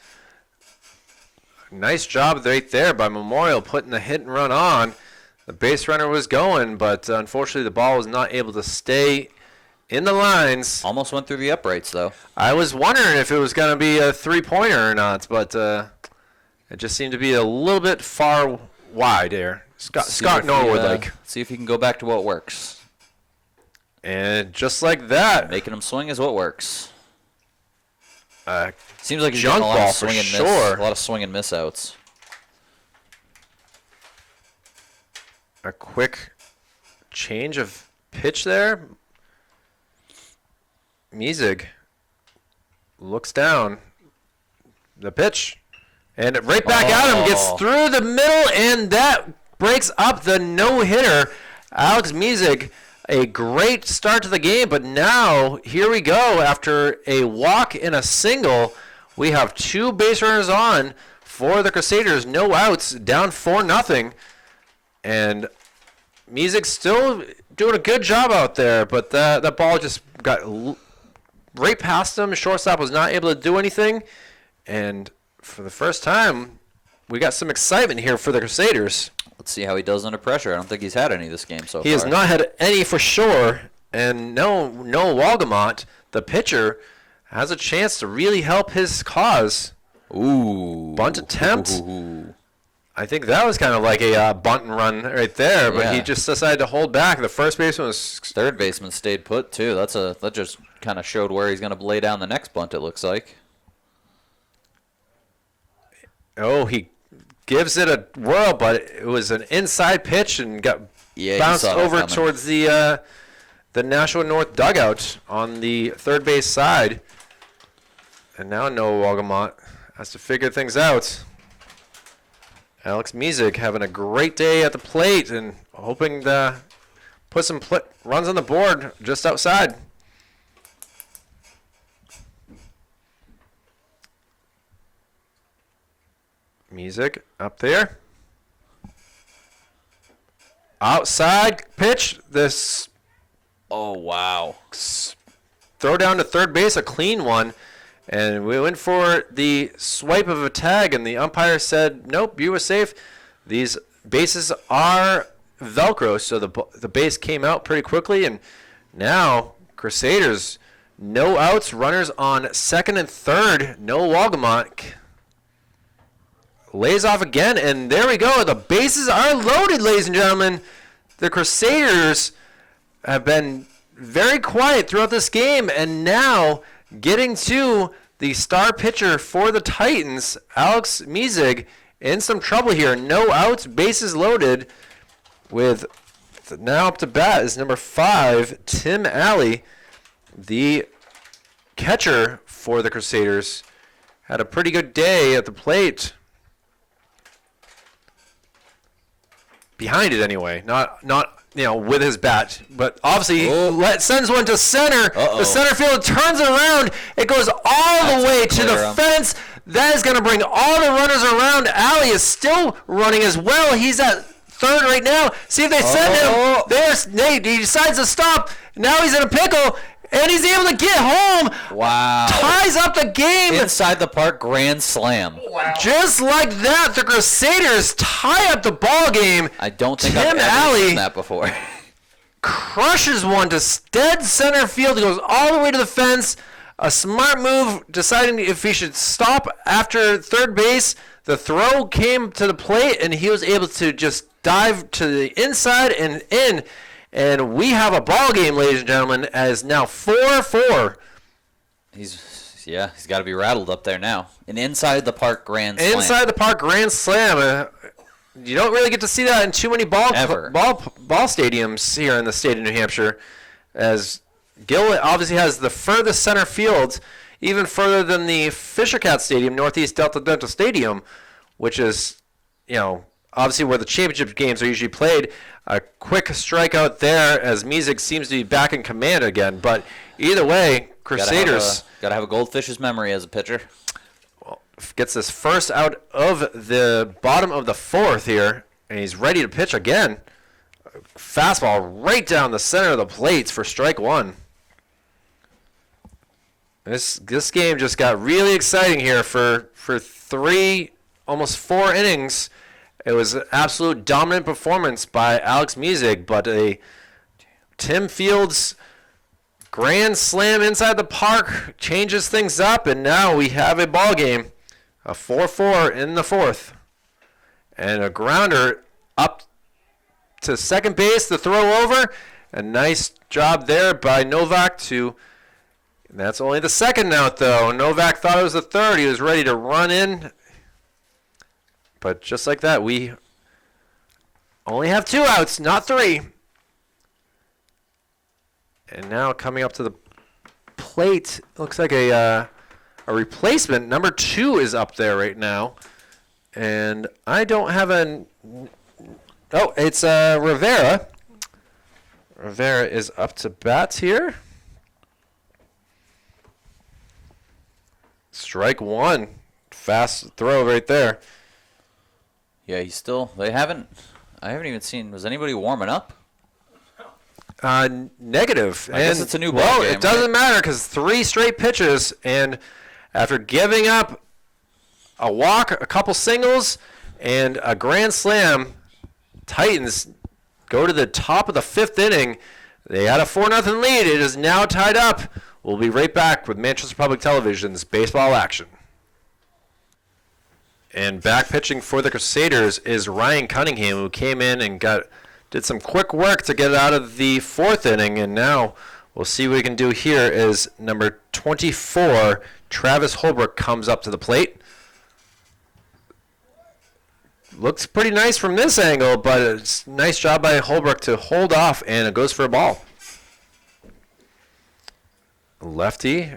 Nice job right there by Memorial putting the hit and run on. The base runner was going, but unfortunately the ball was not able to stay in the lines. Almost went through the uprights, though. I was wondering if it was going to be a three-pointer or not, but it just seemed to be a little bit far wide there. Scott Norwood, see if he can go back to what works. And just like that. Making him swing is what works. Seems like he's junk getting a lot ball of swing for and sure. miss. A lot of swing and miss outs. A quick change of pitch there. Music looks down. The pitch. And right back at him. Gets through the middle, and that breaks up the no-hitter. Alex Music, a great start to the game, but now here we go. After a walk and a single, we have 2 base runners on for the Crusaders. No outs, down 4-0. And Music still doing a good job out there, but that ball just got right past him. Shortstop was not able to do anything. And for the first time, we got some excitement here for the Crusaders. Let's see how he does under pressure. I don't think he's had any this game so far. He has not had any for sure. And no Walgamont, the pitcher, has a chance to really help his cause. Ooh. Bunt attempt. Ooh. I think that was kind of like a bunt and run right there, but he just decided to hold back. The first baseman was... Third baseman stayed put, too. That just kind of showed where he's going to lay down the next bunt, it looks like. Oh, he gives it a whirl, but it was an inside pitch and got bounced over towards the Nashua North dugout on the third base side. And now Noah Walgamont has to figure things out. Alex Music having a great day at the plate and hoping to put some runs on the board just outside. Music up there. Outside pitch. This. Oh, wow. Throw down to third base, a clean one. And we went for the swipe of a tag, and the umpire said, nope, you were safe. These bases are Velcro, so the base came out pretty quickly. And now, Crusaders, no outs, runners on second and third. No Walgamont. Lays off again, and there we go. The bases are loaded, ladies and gentlemen. The Crusaders have been very quiet throughout this game, and now getting to the star pitcher for the Titans, Alex Music, in some trouble here. No outs, bases loaded. With now up to bat is number 5, Tim Alley, the catcher for the Crusaders. Had a pretty good day at the plate. Behind it anyway, not with his bat, but obviously sends one to center. The center field turns it around. It goes all the way to the fence. That is going to bring all the runners around. Alley is still running as well. He's at third right now. See if they send him. He decides to stop. Now he's in a pickle. And he's able to get home. Wow. Ties up the game. Inside the park grand slam. Wow. Just like that, the Crusaders tie up the ball game. I don't think Tim I've ever Alley seen that before. crushes one to dead center field. He goes all the way to the fence. A smart move, deciding if he should stop after third base. The throw came to the plate, and he was able to just dive to the inside and in. And we have a ball game, ladies and gentlemen, as now 4-4. He's got to be rattled up there now. An inside the park grand slam. Inside the park grand slam. You don't really get to see that in too many ball stadiums here in the state of New Hampshire, as Gill obviously has the furthest center field, even further than the Fisher Cat Stadium, Northeast Delta Dental Stadium, which is, obviously where the championship games are usually played. A quick strikeout there as Music seems to be back in command again. But either way, Crusaders Gotta have a goldfish's memory as a pitcher. Gets this first out of the bottom of the fourth here, and he's ready to pitch again. Fastball right down the center of the plates for strike one. This game just got really exciting here for three, almost 4 innings. It was an absolute dominant performance by Alex Music, but a Tim Fields grand slam inside the park changes things up, and now we have a ball game, a 4-4 in the fourth, and a grounder up to second base. The throw over, a nice job there by Novak to. And that's only the second out, though. Novak thought it was the third. He was ready to run in. But just like that, we only have 2 outs, not 3. And now coming up to the plate, looks like a replacement. Number 2 is up there right now. And I don't have an... Oh, it's Rivera. Rivera is up to bat here. Strike one. Fast throw right there. Yeah, I haven't even seen, was anybody warming up? Negative. I guess it's a new ball game. It doesn't matter because 3 straight pitches, and after giving up a walk, a couple singles, and a grand slam, Titans go to the top of the 5th inning. They had a 4-0 lead. It is now tied up. We'll be right back with Manchester Public Television's baseball action. And back pitching for the Crusaders is Ryan Cunningham, who came in and did some quick work to get out of the 4th inning. And now we'll see what he can do here as number 24, Travis Holbrook, comes up to the plate. Looks pretty nice from this angle, but it's a nice job by Holbrook to hold off, and it goes for a ball. Lefty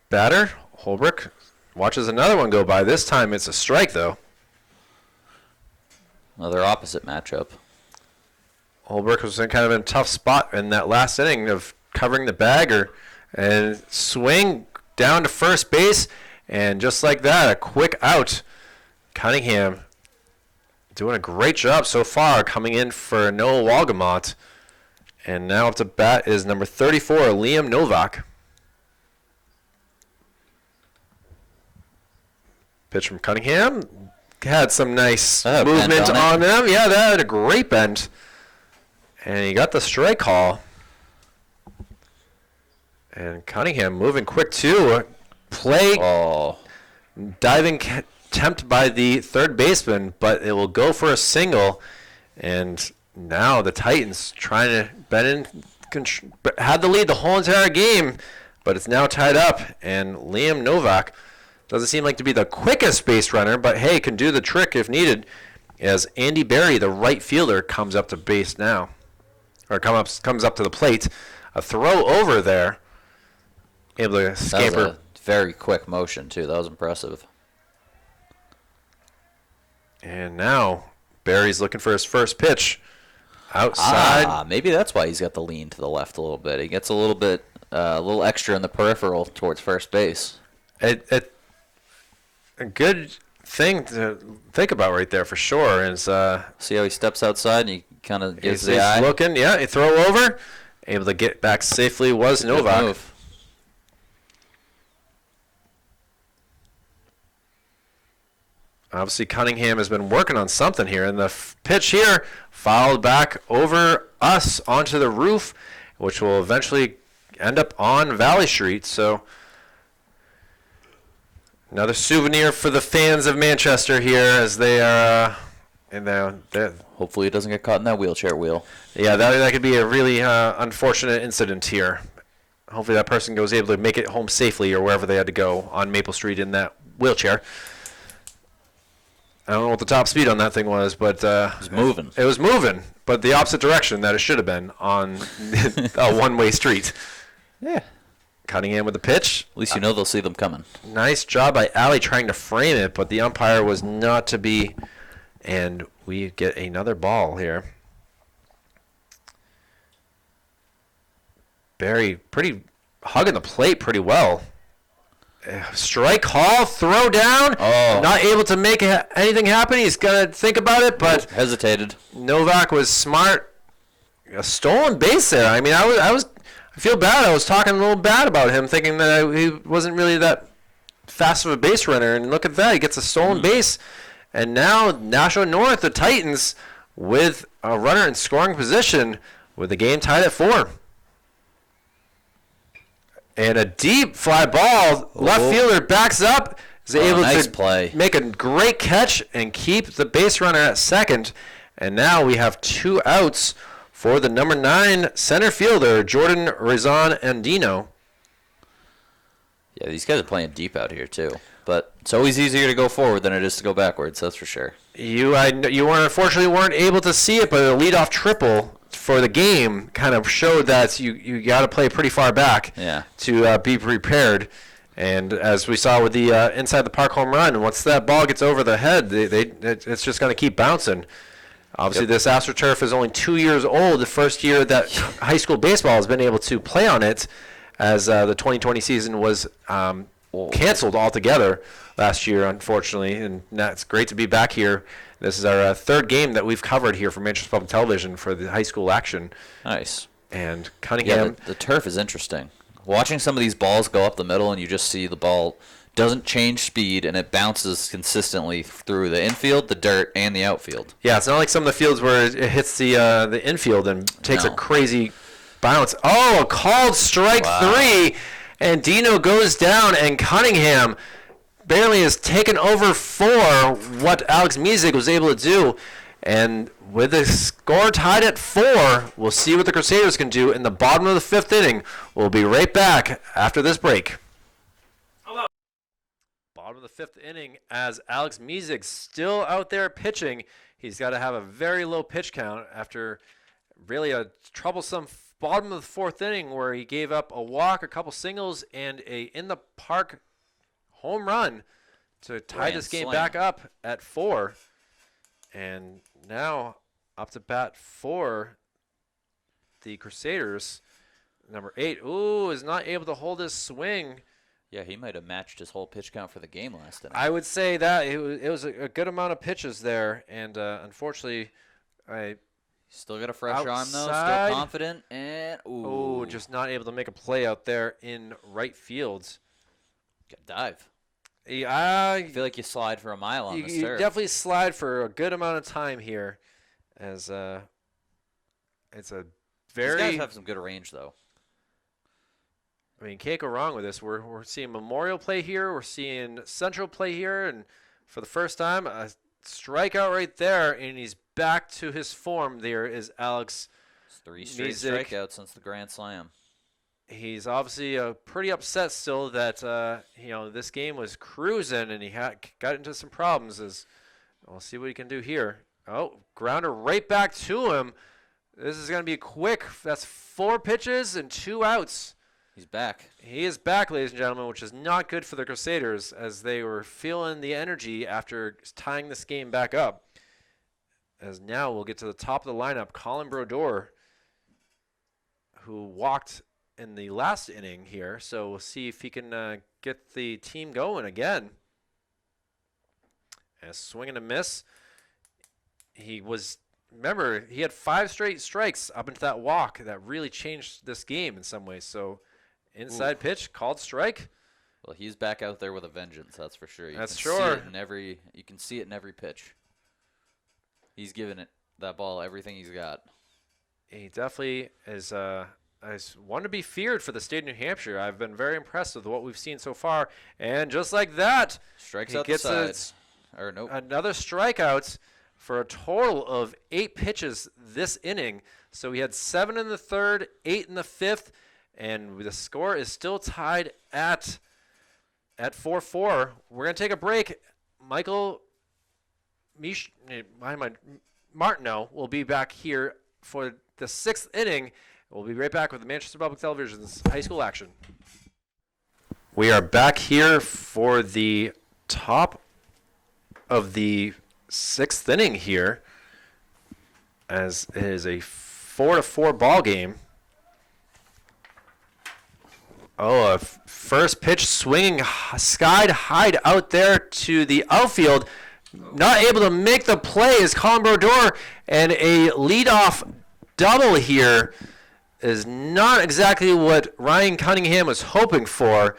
batter, Holbrook watches another one go by. This time it's a strike, though. Another opposite matchup. Holbrook was kind of in a tough spot in that last inning of covering the bag and swing down to first base, and just like that, a quick out. Cunningham doing a great job so far, coming in for Noah Walgamont. And now up to bat is number 34, Liam Novak. Pitch from Cunningham. Had some nice movement on them. Yeah, that had a great bend. And he got the strike call. And Cunningham moving quick, too. Play. Oh. Diving attempt by the third baseman, but it will go for a single. And now the Titans trying to bend in, had the lead the whole entire game, but it's now tied up. And Liam Novak doesn't seem like to be the quickest base runner, but hey, can do the trick if needed, as Andy Berry, the right fielder, comes up to base now. Or comes up to the plate. A throw over there. Able to scamper. That was a very quick motion, too. That was impressive. And now Berry's looking for his first pitch. Outside. Maybe that's why he's got the lean to the left a little bit. He gets a little extra in the peripheral towards first base. A good thing to think about right there for sure is see how he steps outside and he kind of gives the eye. He's looking, yeah, a throw over, able to get back safely was Novak. Obviously, Cunningham has been working on something here, and the pitch here fouled back over us onto the roof, which will eventually end up on Valley Street. So another souvenir for the fans of Manchester here as they are in there. Hopefully it doesn't get caught in that wheelchair wheel. Yeah, that could be a really unfortunate incident here. Hopefully that person was able to make it home safely or wherever they had to go on Maple Street in that wheelchair. I don't know what the top speed on that thing was, but it was moving. It was moving, but the opposite direction that it should have been on a one-way street. Yeah. Cunningham with the pitch. At least you know they'll see them coming. Nice job by Allie trying to frame it, but the umpire was not to be. And we get another ball here. Barry pretty hugging the plate pretty well. Strike call, throw down. Oh. Not able to make anything happen. He's going to think about it, but hesitated. Novak was smart. A stolen base there. I mean, I feel bad. I was talking a little bad about him, thinking that he wasn't really that fast of a base runner. And look at that. He gets a stolen base. And now Nashua North, the Titans, with a runner in scoring position with the game tied at 4. And a deep fly ball. Left fielder backs up. Is able to make a great catch and keep the base runner at second. And now we have 2 outs for the number 9 center fielder, Jordan Rezon Andino. Yeah, these guys are playing deep out here too. But it's always easier to go forward than it is to go backwards, that's for sure. You unfortunately weren't able to see it, but a leadoff triple for the game kind of showed that you got to play pretty far back to be prepared. And as we saw with the inside the park home run, once that ball gets over the head, it's just going to keep bouncing. Obviously, this AstroTurf is only 2 years old, the first year that high school baseball has been able to play on it, as the 2020 season was canceled altogether last year, unfortunately. And it's great to be back here. This is our third game that we've covered here for Manchester Public Television for the high school action. Nice. And Cunningham. Yeah, the turf is interesting. Watching some of these balls go up the middle and you just see the ball doesn't change speed and it bounces consistently through the infield, the dirt, and the outfield. Yeah, it's not like some of the fields where it hits the infield and takes a crazy bounce. Oh, a called strike 3, and Dino goes down, and Cunningham barely has taken over for what Alex Music was able to do. And with the score tied at 4, we'll see what the Crusaders can do in the bottom of the 5th inning. We'll be right back after this break. Hello. Bottom of the 5th inning as Alex Music still out there pitching. He's got to have a very low pitch count after really a troublesome bottom of the 4th inning where he gave up a walk, a couple singles, and a in-the-park home run to tie this game back up at 4. And now up to bat for the Crusaders. Number 8, is not able to hold his swing. Yeah, he might have matched his whole pitch count for the game last inning. I would say that it was a good amount of pitches there, and unfortunately, still got a fresh arm though, still confident, and just not able to make a play out there in right field. Good dive. Yeah, I feel like you slide for a mile on this You turf. definitely slide for a good amount of time here, as it's a very. These guys have some good range though. I mean, can't go wrong with this. We're seeing Memorial play here. We're seeing Central play here, and for the first time, a strikeout right there, and he's back to his form. There is Alex. 3 straight strikeouts since the Grand Slam. He's obviously pretty upset still that this game was cruising and he got into some problems. We'll see what he can do here. Oh, grounder right back to him. This is going to be quick. That's 4 pitches and 2 outs. He's back. He is back, ladies and gentlemen, which is not good for the Crusaders as they were feeling the energy after tying this game back up. As now we'll get to the top of the lineup, Colin Brodeur, who walked in the last inning here, so we'll see if he can get the team going again. A swing and a miss. He had 5 straight strikes up into that walk that really changed this game in some ways. So inside pitch, called strike, Well, he's back out there with a vengeance, that's for sure. That's See sure. it you can see it in every pitch. He's giving that ball everything he's got. He definitely is one to be feared for the state of New Hampshire. I've been very impressed with what we've seen so far. And just like that, strikes he out gets the side. Or nope. Another strikeout for a total of 8 pitches this inning. So we had 7 in the third, 8 in the fifth, and the score is still tied at 4-4. We're going to take a break. Martineau will be back here for the 6th inning. We'll be right back with Manchester Public Television's high school action. We are back here for the top of the 6th inning here, as it is a 4-4 ball game. Oh, a first pitch swinging skied high out there to the outfield. Not able to make the play is Colin Brodeur, and a leadoff double here is not exactly what Ryan Cunningham was hoping for.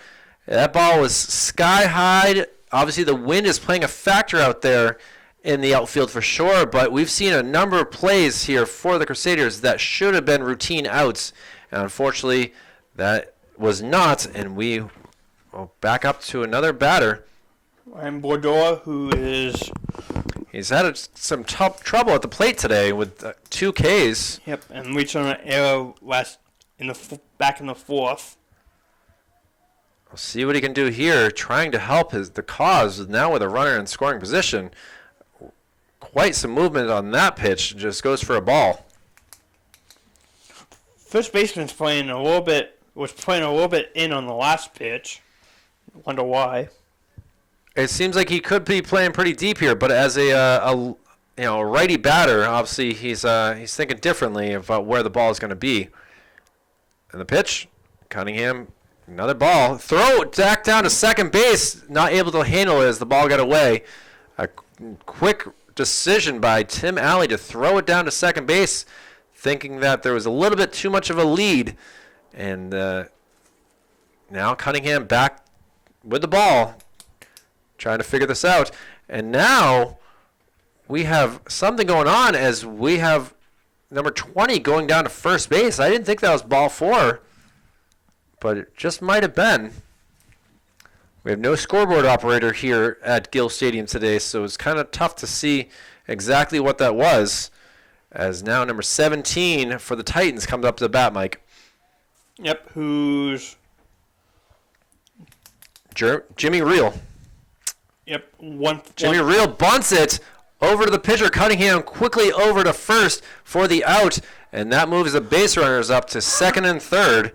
That ball was sky high. Obviously, the wind is playing a factor out there in the outfield for sure, but we've seen a number of plays here for the Crusaders that should have been routine outs, and unfortunately, that was not, and we will back up to another batter. And Brodeur, He's had some tough trouble at the plate today with 2 Ks. Yep, and reached on an error back in the 4th. We'll see what he can do here, trying to help the cause now with a runner in scoring position. Quite some movement on that pitch. Just goes for a ball. First baseman's playing a little bit in on the last pitch. Wonder why. It seems like he could be playing pretty deep here, but as a righty batter, obviously he's thinking differently about where the ball is going to be. And the pitch, Cunningham, another ball. Throw back down to second base, not able to handle it as the ball got away. A quick decision by Tim Alley to throw it down to second base, thinking that there was a little bit too much of a lead. And now Cunningham back with the ball, trying to figure this out. And now we have something going on as we have number 20 going down to first base. I didn't think that was ball 4, but it just might have been. We have no scoreboard operator here at Gill Stadium today, so it's kind of tough to see exactly what that was, as now number 17 for the Titans comes up to the bat, Mike. Yep, who's... Jimmy Reel. Yep, Jimmy Reel bunts it over to the pitcher. Cunningham quickly over to first for the out, and that moves the base runners up to second and third,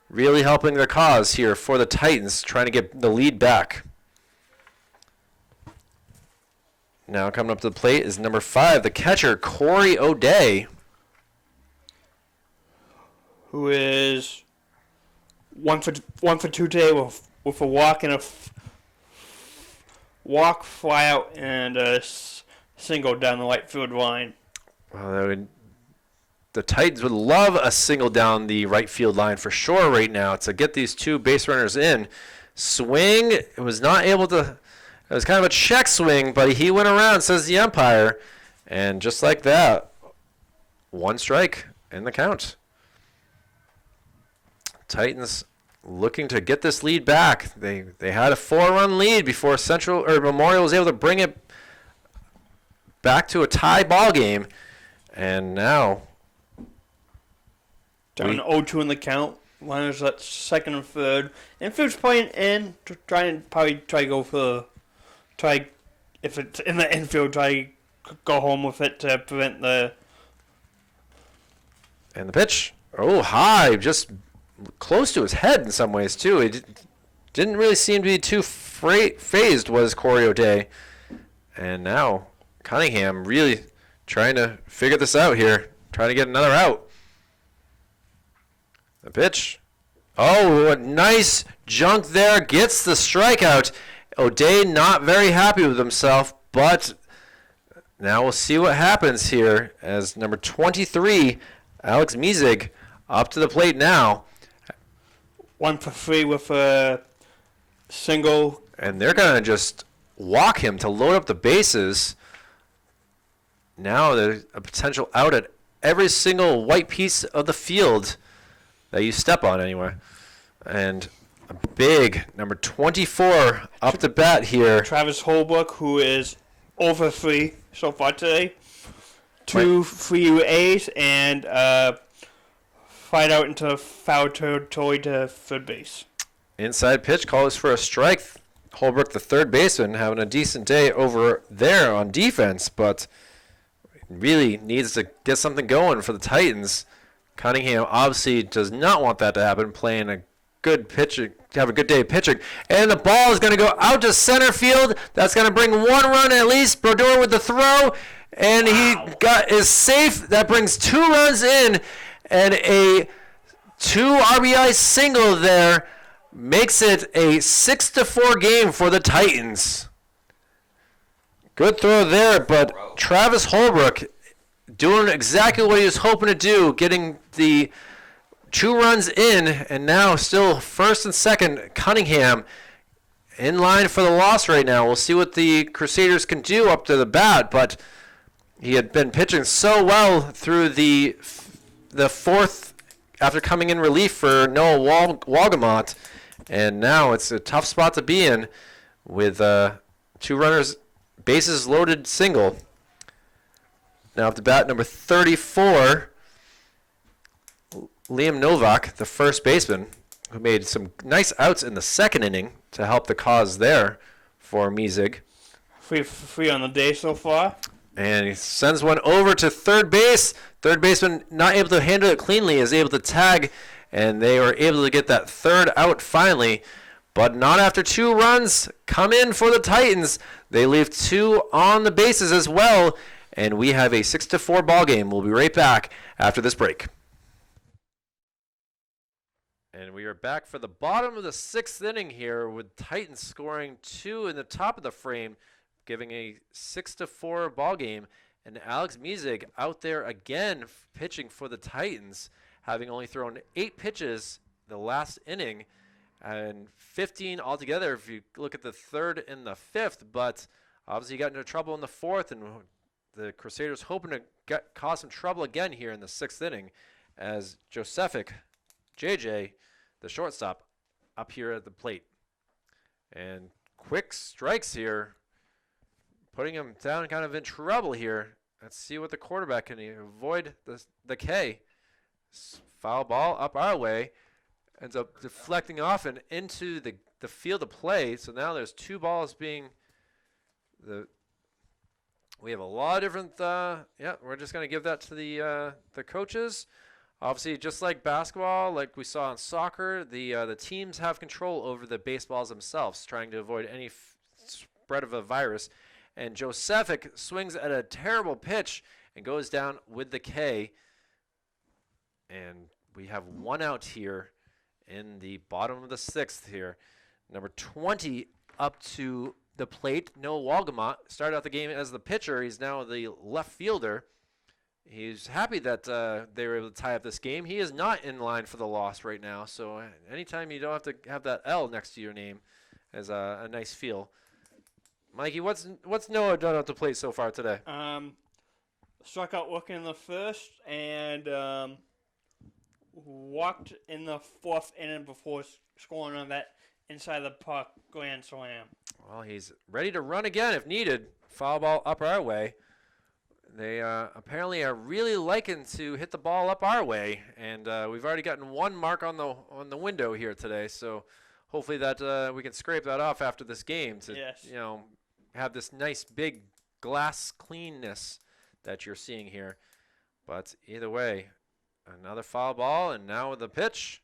really helping the cause here for the Titans, trying to get the lead back. Now coming up to the plate is number 5, the catcher, Corey O'Day. Who is one for 2 today with a walk and a walk, fly out, and a single down the right field line. Well, the Titans would love a single down the right field line for sure right now to get these 2 base runners in. Swing, it was not able to, it was kind of a check swing, but he went around, says the umpire. And just like that, 1 strike in the count. Titans looking to get this lead back. They had a 4-run lead before Memorial was able to bring it back to a tie ball game. And now down 0-2 in the count. Runners at second and third. Infield's playing in to try to go for if it's in the infield, try go home with it to prevent the. And the pitch, high, just close to his head in some ways too. It didn't really seem to be too phased was Corey O'Day. And now Cunningham really trying to figure this out here, trying to get another out. The pitch. Oh, a nice junk there. Gets the strikeout. O'Day not very happy with himself, but now we'll see what happens here as number 23, Alex Miezig, up to the plate now. 1 for 3 with a Single. And they're going to just walk him to load up the bases. Now there's a potential out at every single white piece of the field that you step on anyway. And a big number 24 up to bat here. Travis Holbrook, who is over 3 so far today. 2 free UAs and fight out into foul territory to third base. Inside pitch calls for a strike. Holbrook, the third baseman, having a decent day over there on defense, but really needs to get something going for the Titans. Cunningham obviously does not want that to happen, playing a good pitcher, have a good day pitching. And the ball is going to go out to center field. That's going to bring 1 run at least. Brodeur with the throw, and he is safe. That brings 2 runs in, and a 2 RBI single there makes it a 6-4 game for the Titans. Good throw there, but Travis Holbrook doing exactly what he was hoping to do, getting the 2 runs in, and now still first and second, Cunningham in line for the loss right now. We'll see what the Crusaders can do up to the bat, but he had been pitching so well through the fourth after coming in relief for Noah Walgamont, and now it's a tough spot to be in with 2 runners, bases loaded single. Now up to bat number 34, Liam Novak, the first baseman, who made some nice outs in the second inning to help the cause there for Mizig. Free on the day so far. And he sends one over to third base. Third baseman not able to handle it cleanly, is able to tag, and they were able to get that third out finally. But not after 2 runs come in for the Titans. They leave 2 on the bases as well, and we have a 6-4 ball game. We'll be right back after this break. And we are back for the bottom of the 6th inning here, with Titans scoring 2 in the top of the frame, giving a 6-4 ball game. And Alex Mizig out there again pitching for the Titans, having only thrown 8 pitches the last inning, and 15 altogether if you look at the 3rd and the 5th. But obviously he got into trouble in the 4th, and the Crusaders hoping to cause some trouble again here in the 6th inning, as Josephic, JJ, the shortstop, up here at the plate. And quick strikes here, putting him down kind of in trouble here. Let's see what the quarterback can avoid the K. Foul ball up our way. Ends up deflecting off and into the field of play. So now there's 2 balls being we have a lot of different we're just going to give that to the coaches. Obviously, just like basketball, like we saw in soccer, the teams have control over the baseballs themselves, trying to avoid any spread of a virus. And Josephic swings at a terrible pitch and goes down with the K. And we have 1 out here in the bottom of the 6th here. Number 20 up to the plate. Noah Walgamont started out the game as the pitcher. He's now the left fielder. He's happy that they were able to tie up this game. He is not in line for the loss right now. So anytime you don't have to have that L next to your name is a nice feel. Mikey, what's Noah done at the plate so far today? Struck out looking in the 1st and walked in the 4th inning before scoring on that inside the puck grand slam. Well, he's ready to run again if needed. Foul ball up our way. They apparently are really liking to hit the ball up our way, and we've already gotten 1 mark on the window here today. So hopefully that we can scrape that off after this game to have this nice big glass cleanness that you're seeing here. But either way, another foul ball, and now with the pitch.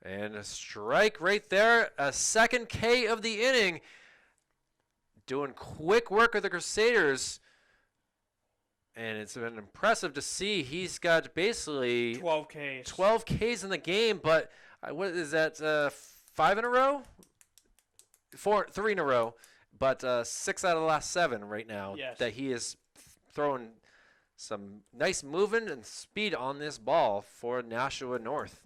And a strike right there, a 2nd K of the inning. Doing quick work with the Crusaders. And it's been impressive to see. He's got basically 12 Ks. 12 Ks in the game, but what is that, 5 in a row? 3 in a row. But 6 out of the last 7 right now. Yes. That he is throwing some nice movement and speed on this ball for Nashua North.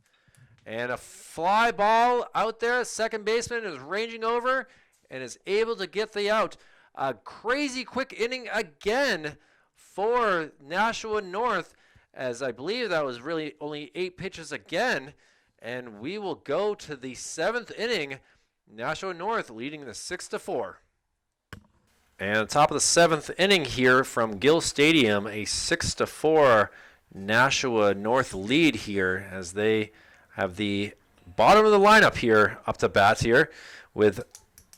And a fly ball out there. Second baseman is ranging over and is able to get the out. A crazy quick inning again for Nashua North, as I believe that was really only 8 pitches again. And we will go to the 7th inning. Nashua North leading the 6-4. And top of the 7th inning here from Gill Stadium, a 6-4 Nashua North lead here as they have the bottom of the lineup here up to bat here with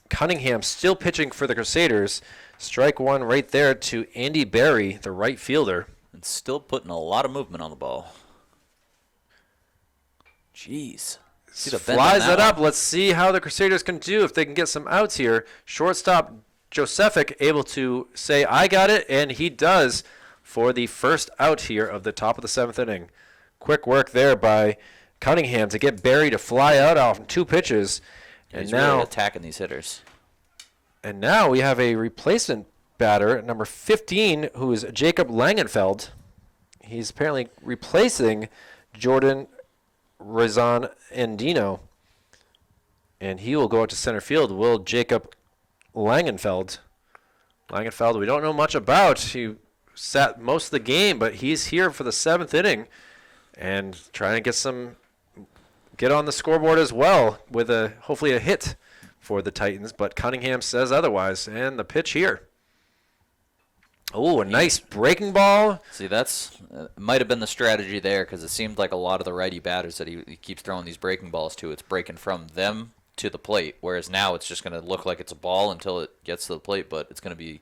Cunningham still pitching for the Crusaders. Strike one right there to Andy Berry, the right fielder. And still putting a lot of movement on the ball. Jeez. Flies it up. Let's see how the Crusaders can do if they can get some outs here. Shortstop Josephic able to say, I got it, and he does for the first out here of the top of the 7th inning. Quick work there by Cunningham to get Berry to fly out off 2 pitches. And he's really attacking these hitters. And now we have a replacement batter, number 15, who is Jacob Langenfeld. He's apparently replacing Jordan Razan Andino. And he will go out to center field. Will Jacob Langenfeld. Langenfeld, we don't know much about. He sat most of the game, but he's here for the 7th inning and trying to get on the scoreboard as well with hopefully a hit for the Titans. But Cunningham says otherwise. And the pitch here. Oh, a nice breaking ball. See, that's might have been the strategy there because it seemed like a lot of the righty batters that he keeps throwing these breaking balls to, it's breaking from them to the plate, whereas now it's just going to look like it's a ball until it gets to the plate, but it's going to be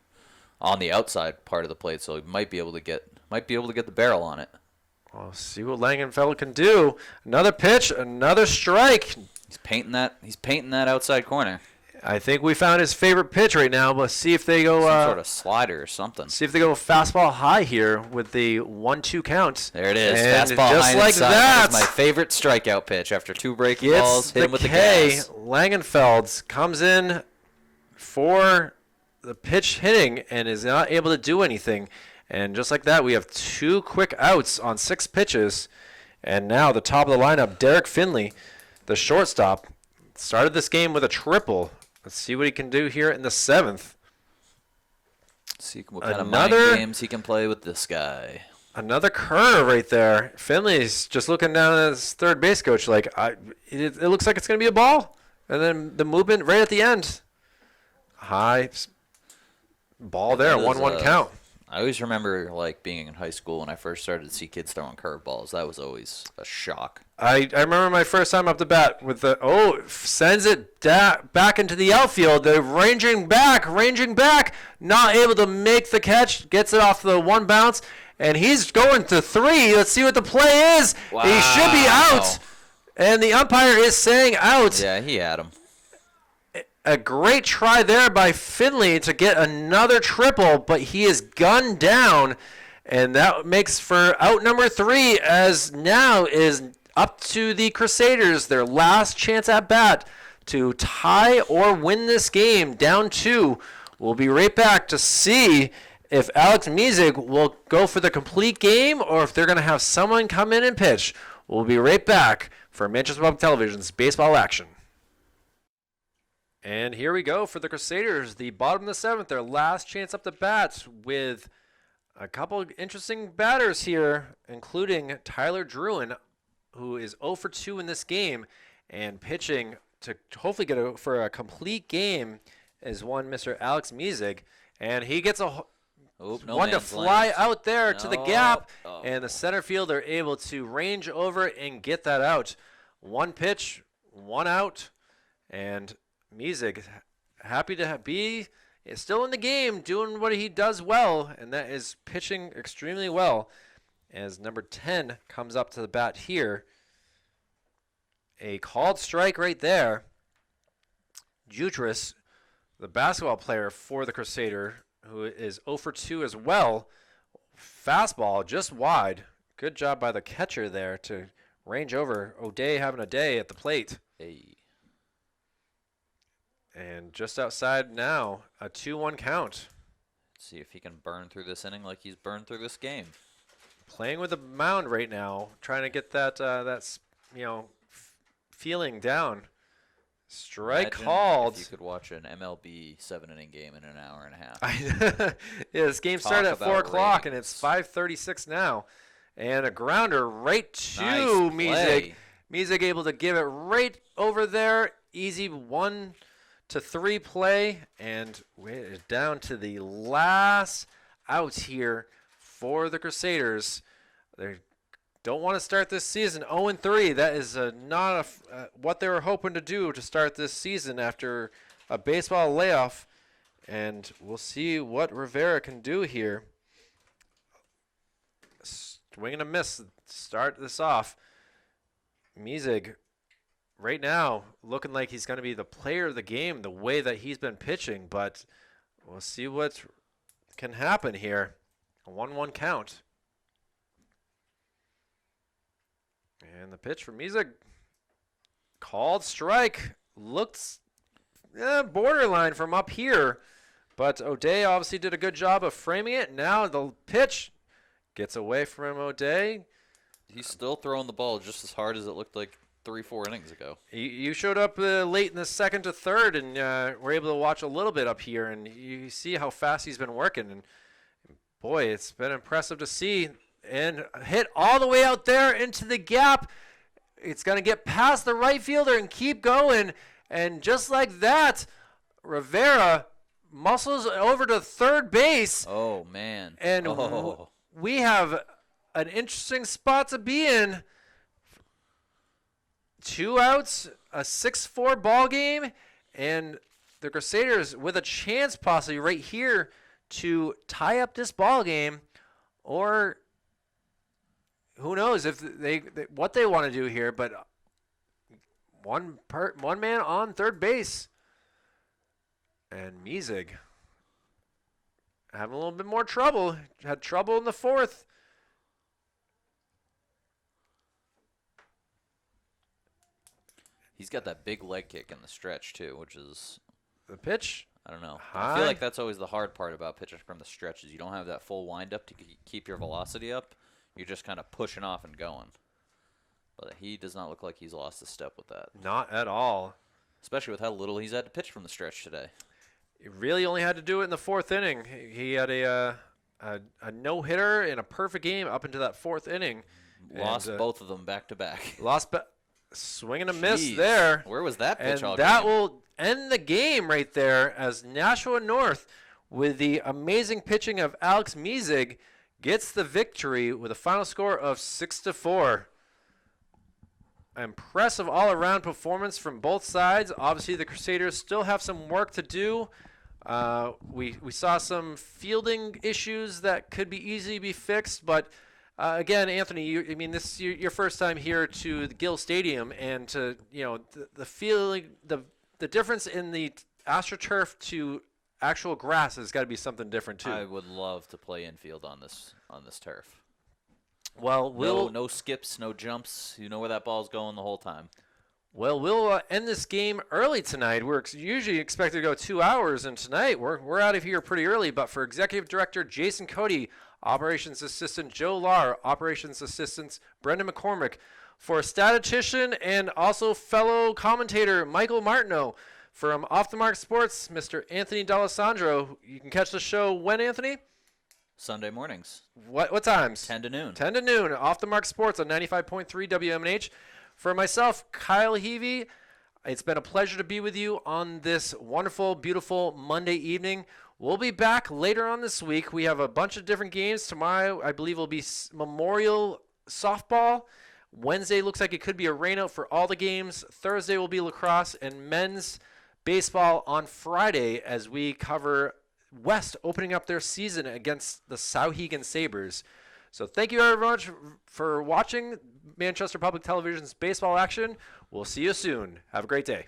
on the outside part of the plate, so he might be able to get the barrel on it. We'll see what Langenfeld can do. Another pitch, another strike. He's painting that outside corner. I think we found his favorite pitch right now. Let's see if they go some sort of slider or something. See if they go fastball high here with the 1-2 count. There it is. And fastball just high like inside. that, my favorite strikeout pitch after 2 breaking balls. Hit him with the gas. Langenfeld comes in for the pitch hitting and is not able to do anything. And just like that, we have 2 quick outs on 6 pitches. And now the top of the lineup, Derek Finley, the shortstop, started this game with a triple. Let's see what he can do here in the 7th. See what kind of mind games he can play with this guy. Another curve right there. Finley's just looking down at his third base coach like, it looks like it's going to be a ball. And then the movement right at the end. High ball there, 1-1 count. I always remember like being in high school when I first started to see kids throwing curveballs. That was always a shock. I remember my first time up to bat with sends it back into the outfield. They're ranging back, not able to make the catch, gets it off the 1 bounce, and he's going to 3. Let's see what the play is. Wow. He should be out, and the umpire is saying out. Yeah, he had him. A great try there by Finley to get another triple, but he is gunned down, and that makes for out number 3, as now is up to the Crusaders, their last chance at bat to tie or win this game, down 2. We'll be right back to see if Alex Music will go for the complete game or if they're going to have someone come in and pitch. We'll be right back for Manchester Public Television's Baseball Action. And here we go for the Crusaders, the bottom of the 7th, their last chance up to bat with a couple of interesting batters here, including Tyler Druin, who is 0 for 2 in this game, and pitching to hopefully get for a complete game is one Mr. Alex Music, and he gets one to fly out there to the gap, and the center fielder able to range over and get that out. 1 pitch, 1 out, and Music happy to be still in the game, doing what he does well, and that is pitching extremely well. As number 10 comes up to the bat here, a called strike right there. Jutras, the basketball player for the Crusader, who is 0 for 2 as well. Fastball just wide. Good job by the catcher there to range over. O'Day having a day at the plate. Hey. And just outside now, a 2-1 count. Let's see if he can burn through this inning like he's burned through this game. Playing with the mound right now, trying to get that feeling down. Strike Imagine called. If you could watch an MLB 7-inning game in an hour and a half. Yeah, this game started at 4 about o'clock, and ratings. it's 5:36 now. And a grounder right to Nice Mizig. play. Mizig able to give it right over there. Easy 1-3 play. And we're down to the last out here for the Crusaders. They don't want to start this season 0-3. That is not what they were hoping to do to start this season after a baseball layoff. And we'll see what Rivera can do here. Swing and a miss. Start this off. Mizig, right now, looking like he's going to be the player of the game the way that he's been pitching. But we'll see what can happen here. A 1-1 count. And the pitch from Mizig. Called strike. Looks borderline from up here. But O'Day obviously did a good job of framing it. Now the pitch gets away from O'Day. He's still throwing the ball just as hard as it looked like 3-4 innings ago. You showed up late in the second to third and were able to watch a little bit up here. And you see how fast he's been working. And boy, it's been impressive to see. And hit all the way out there into the gap. It's going to get past the right fielder and keep going. And just like that, Rivera muscles over to third base. Oh, man. And we have an interesting spot to be in. 2 outs, a 6-4 ball game, and the Crusaders with a chance possibly right here to tie up this ball game, or who knows if they what they want to do here. But one man on third base, and Mizig having a little bit more trouble. Had trouble in the fourth. He's got that big leg kick in the stretch, too, which is, The pitch. I don't know. High. I feel like that's always the hard part about pitching from the stretch is you don't have that full windup to keep your velocity up. You're just kind of pushing off and going. But he does not look like he's lost a step with that, Not at all. especially with how little he's had to pitch from the stretch today. He really only had to do it in the fourth inning. He had a no-hitter in a perfect game up into that fourth inning. Lost And, both of them back to back. Swing and a miss Jeez. there. Where was that pitch And all that game? will end the game right there as Nashua North, with the amazing pitching of Alex Mizig, gets the victory with a final score of 6-4. Impressive all-around performance from both sides. Obviously, the Crusaders still have some work to do. We saw some fielding issues that could be easily be fixed, but again, Anthony, this is your first time here to the Gill Stadium, and to the feeling, the difference in the AstroTurf to actual grass has got to be something different too. I would love to play infield on this turf. Well, No skips, no jumps. You know where that ball's going the whole time. We'll end this game early tonight. We're usually expected to go 2 hours, and tonight we're out of here pretty early. But for Executive Director Jason Cody, Operations Assistant Joe Lahr, Operations Assistants Brendan McCormick, for statistician and also fellow commentator Michael Martineau, from Off the Mark Sports, Mr. Anthony D'Alessandro. You can catch the show when, Anthony? Sunday mornings, What times? 10 to noon. 10 to noon, Off the Mark Sports on 95.3 WMNH. For myself, Kyle Heavey, it's been a pleasure to be with you on this wonderful, beautiful Monday evening. We'll be back later on this week. We have a bunch of different games. Tomorrow, I believe, will be Memorial Softball. Wednesday looks like it could be a rainout for all the games. Thursday will be lacrosse and men's baseball on Friday as we cover West opening up their season against the Sauhegan Sabres. So thank you very much for watching Manchester Public Television's baseball action. We'll see you soon. Have a great day.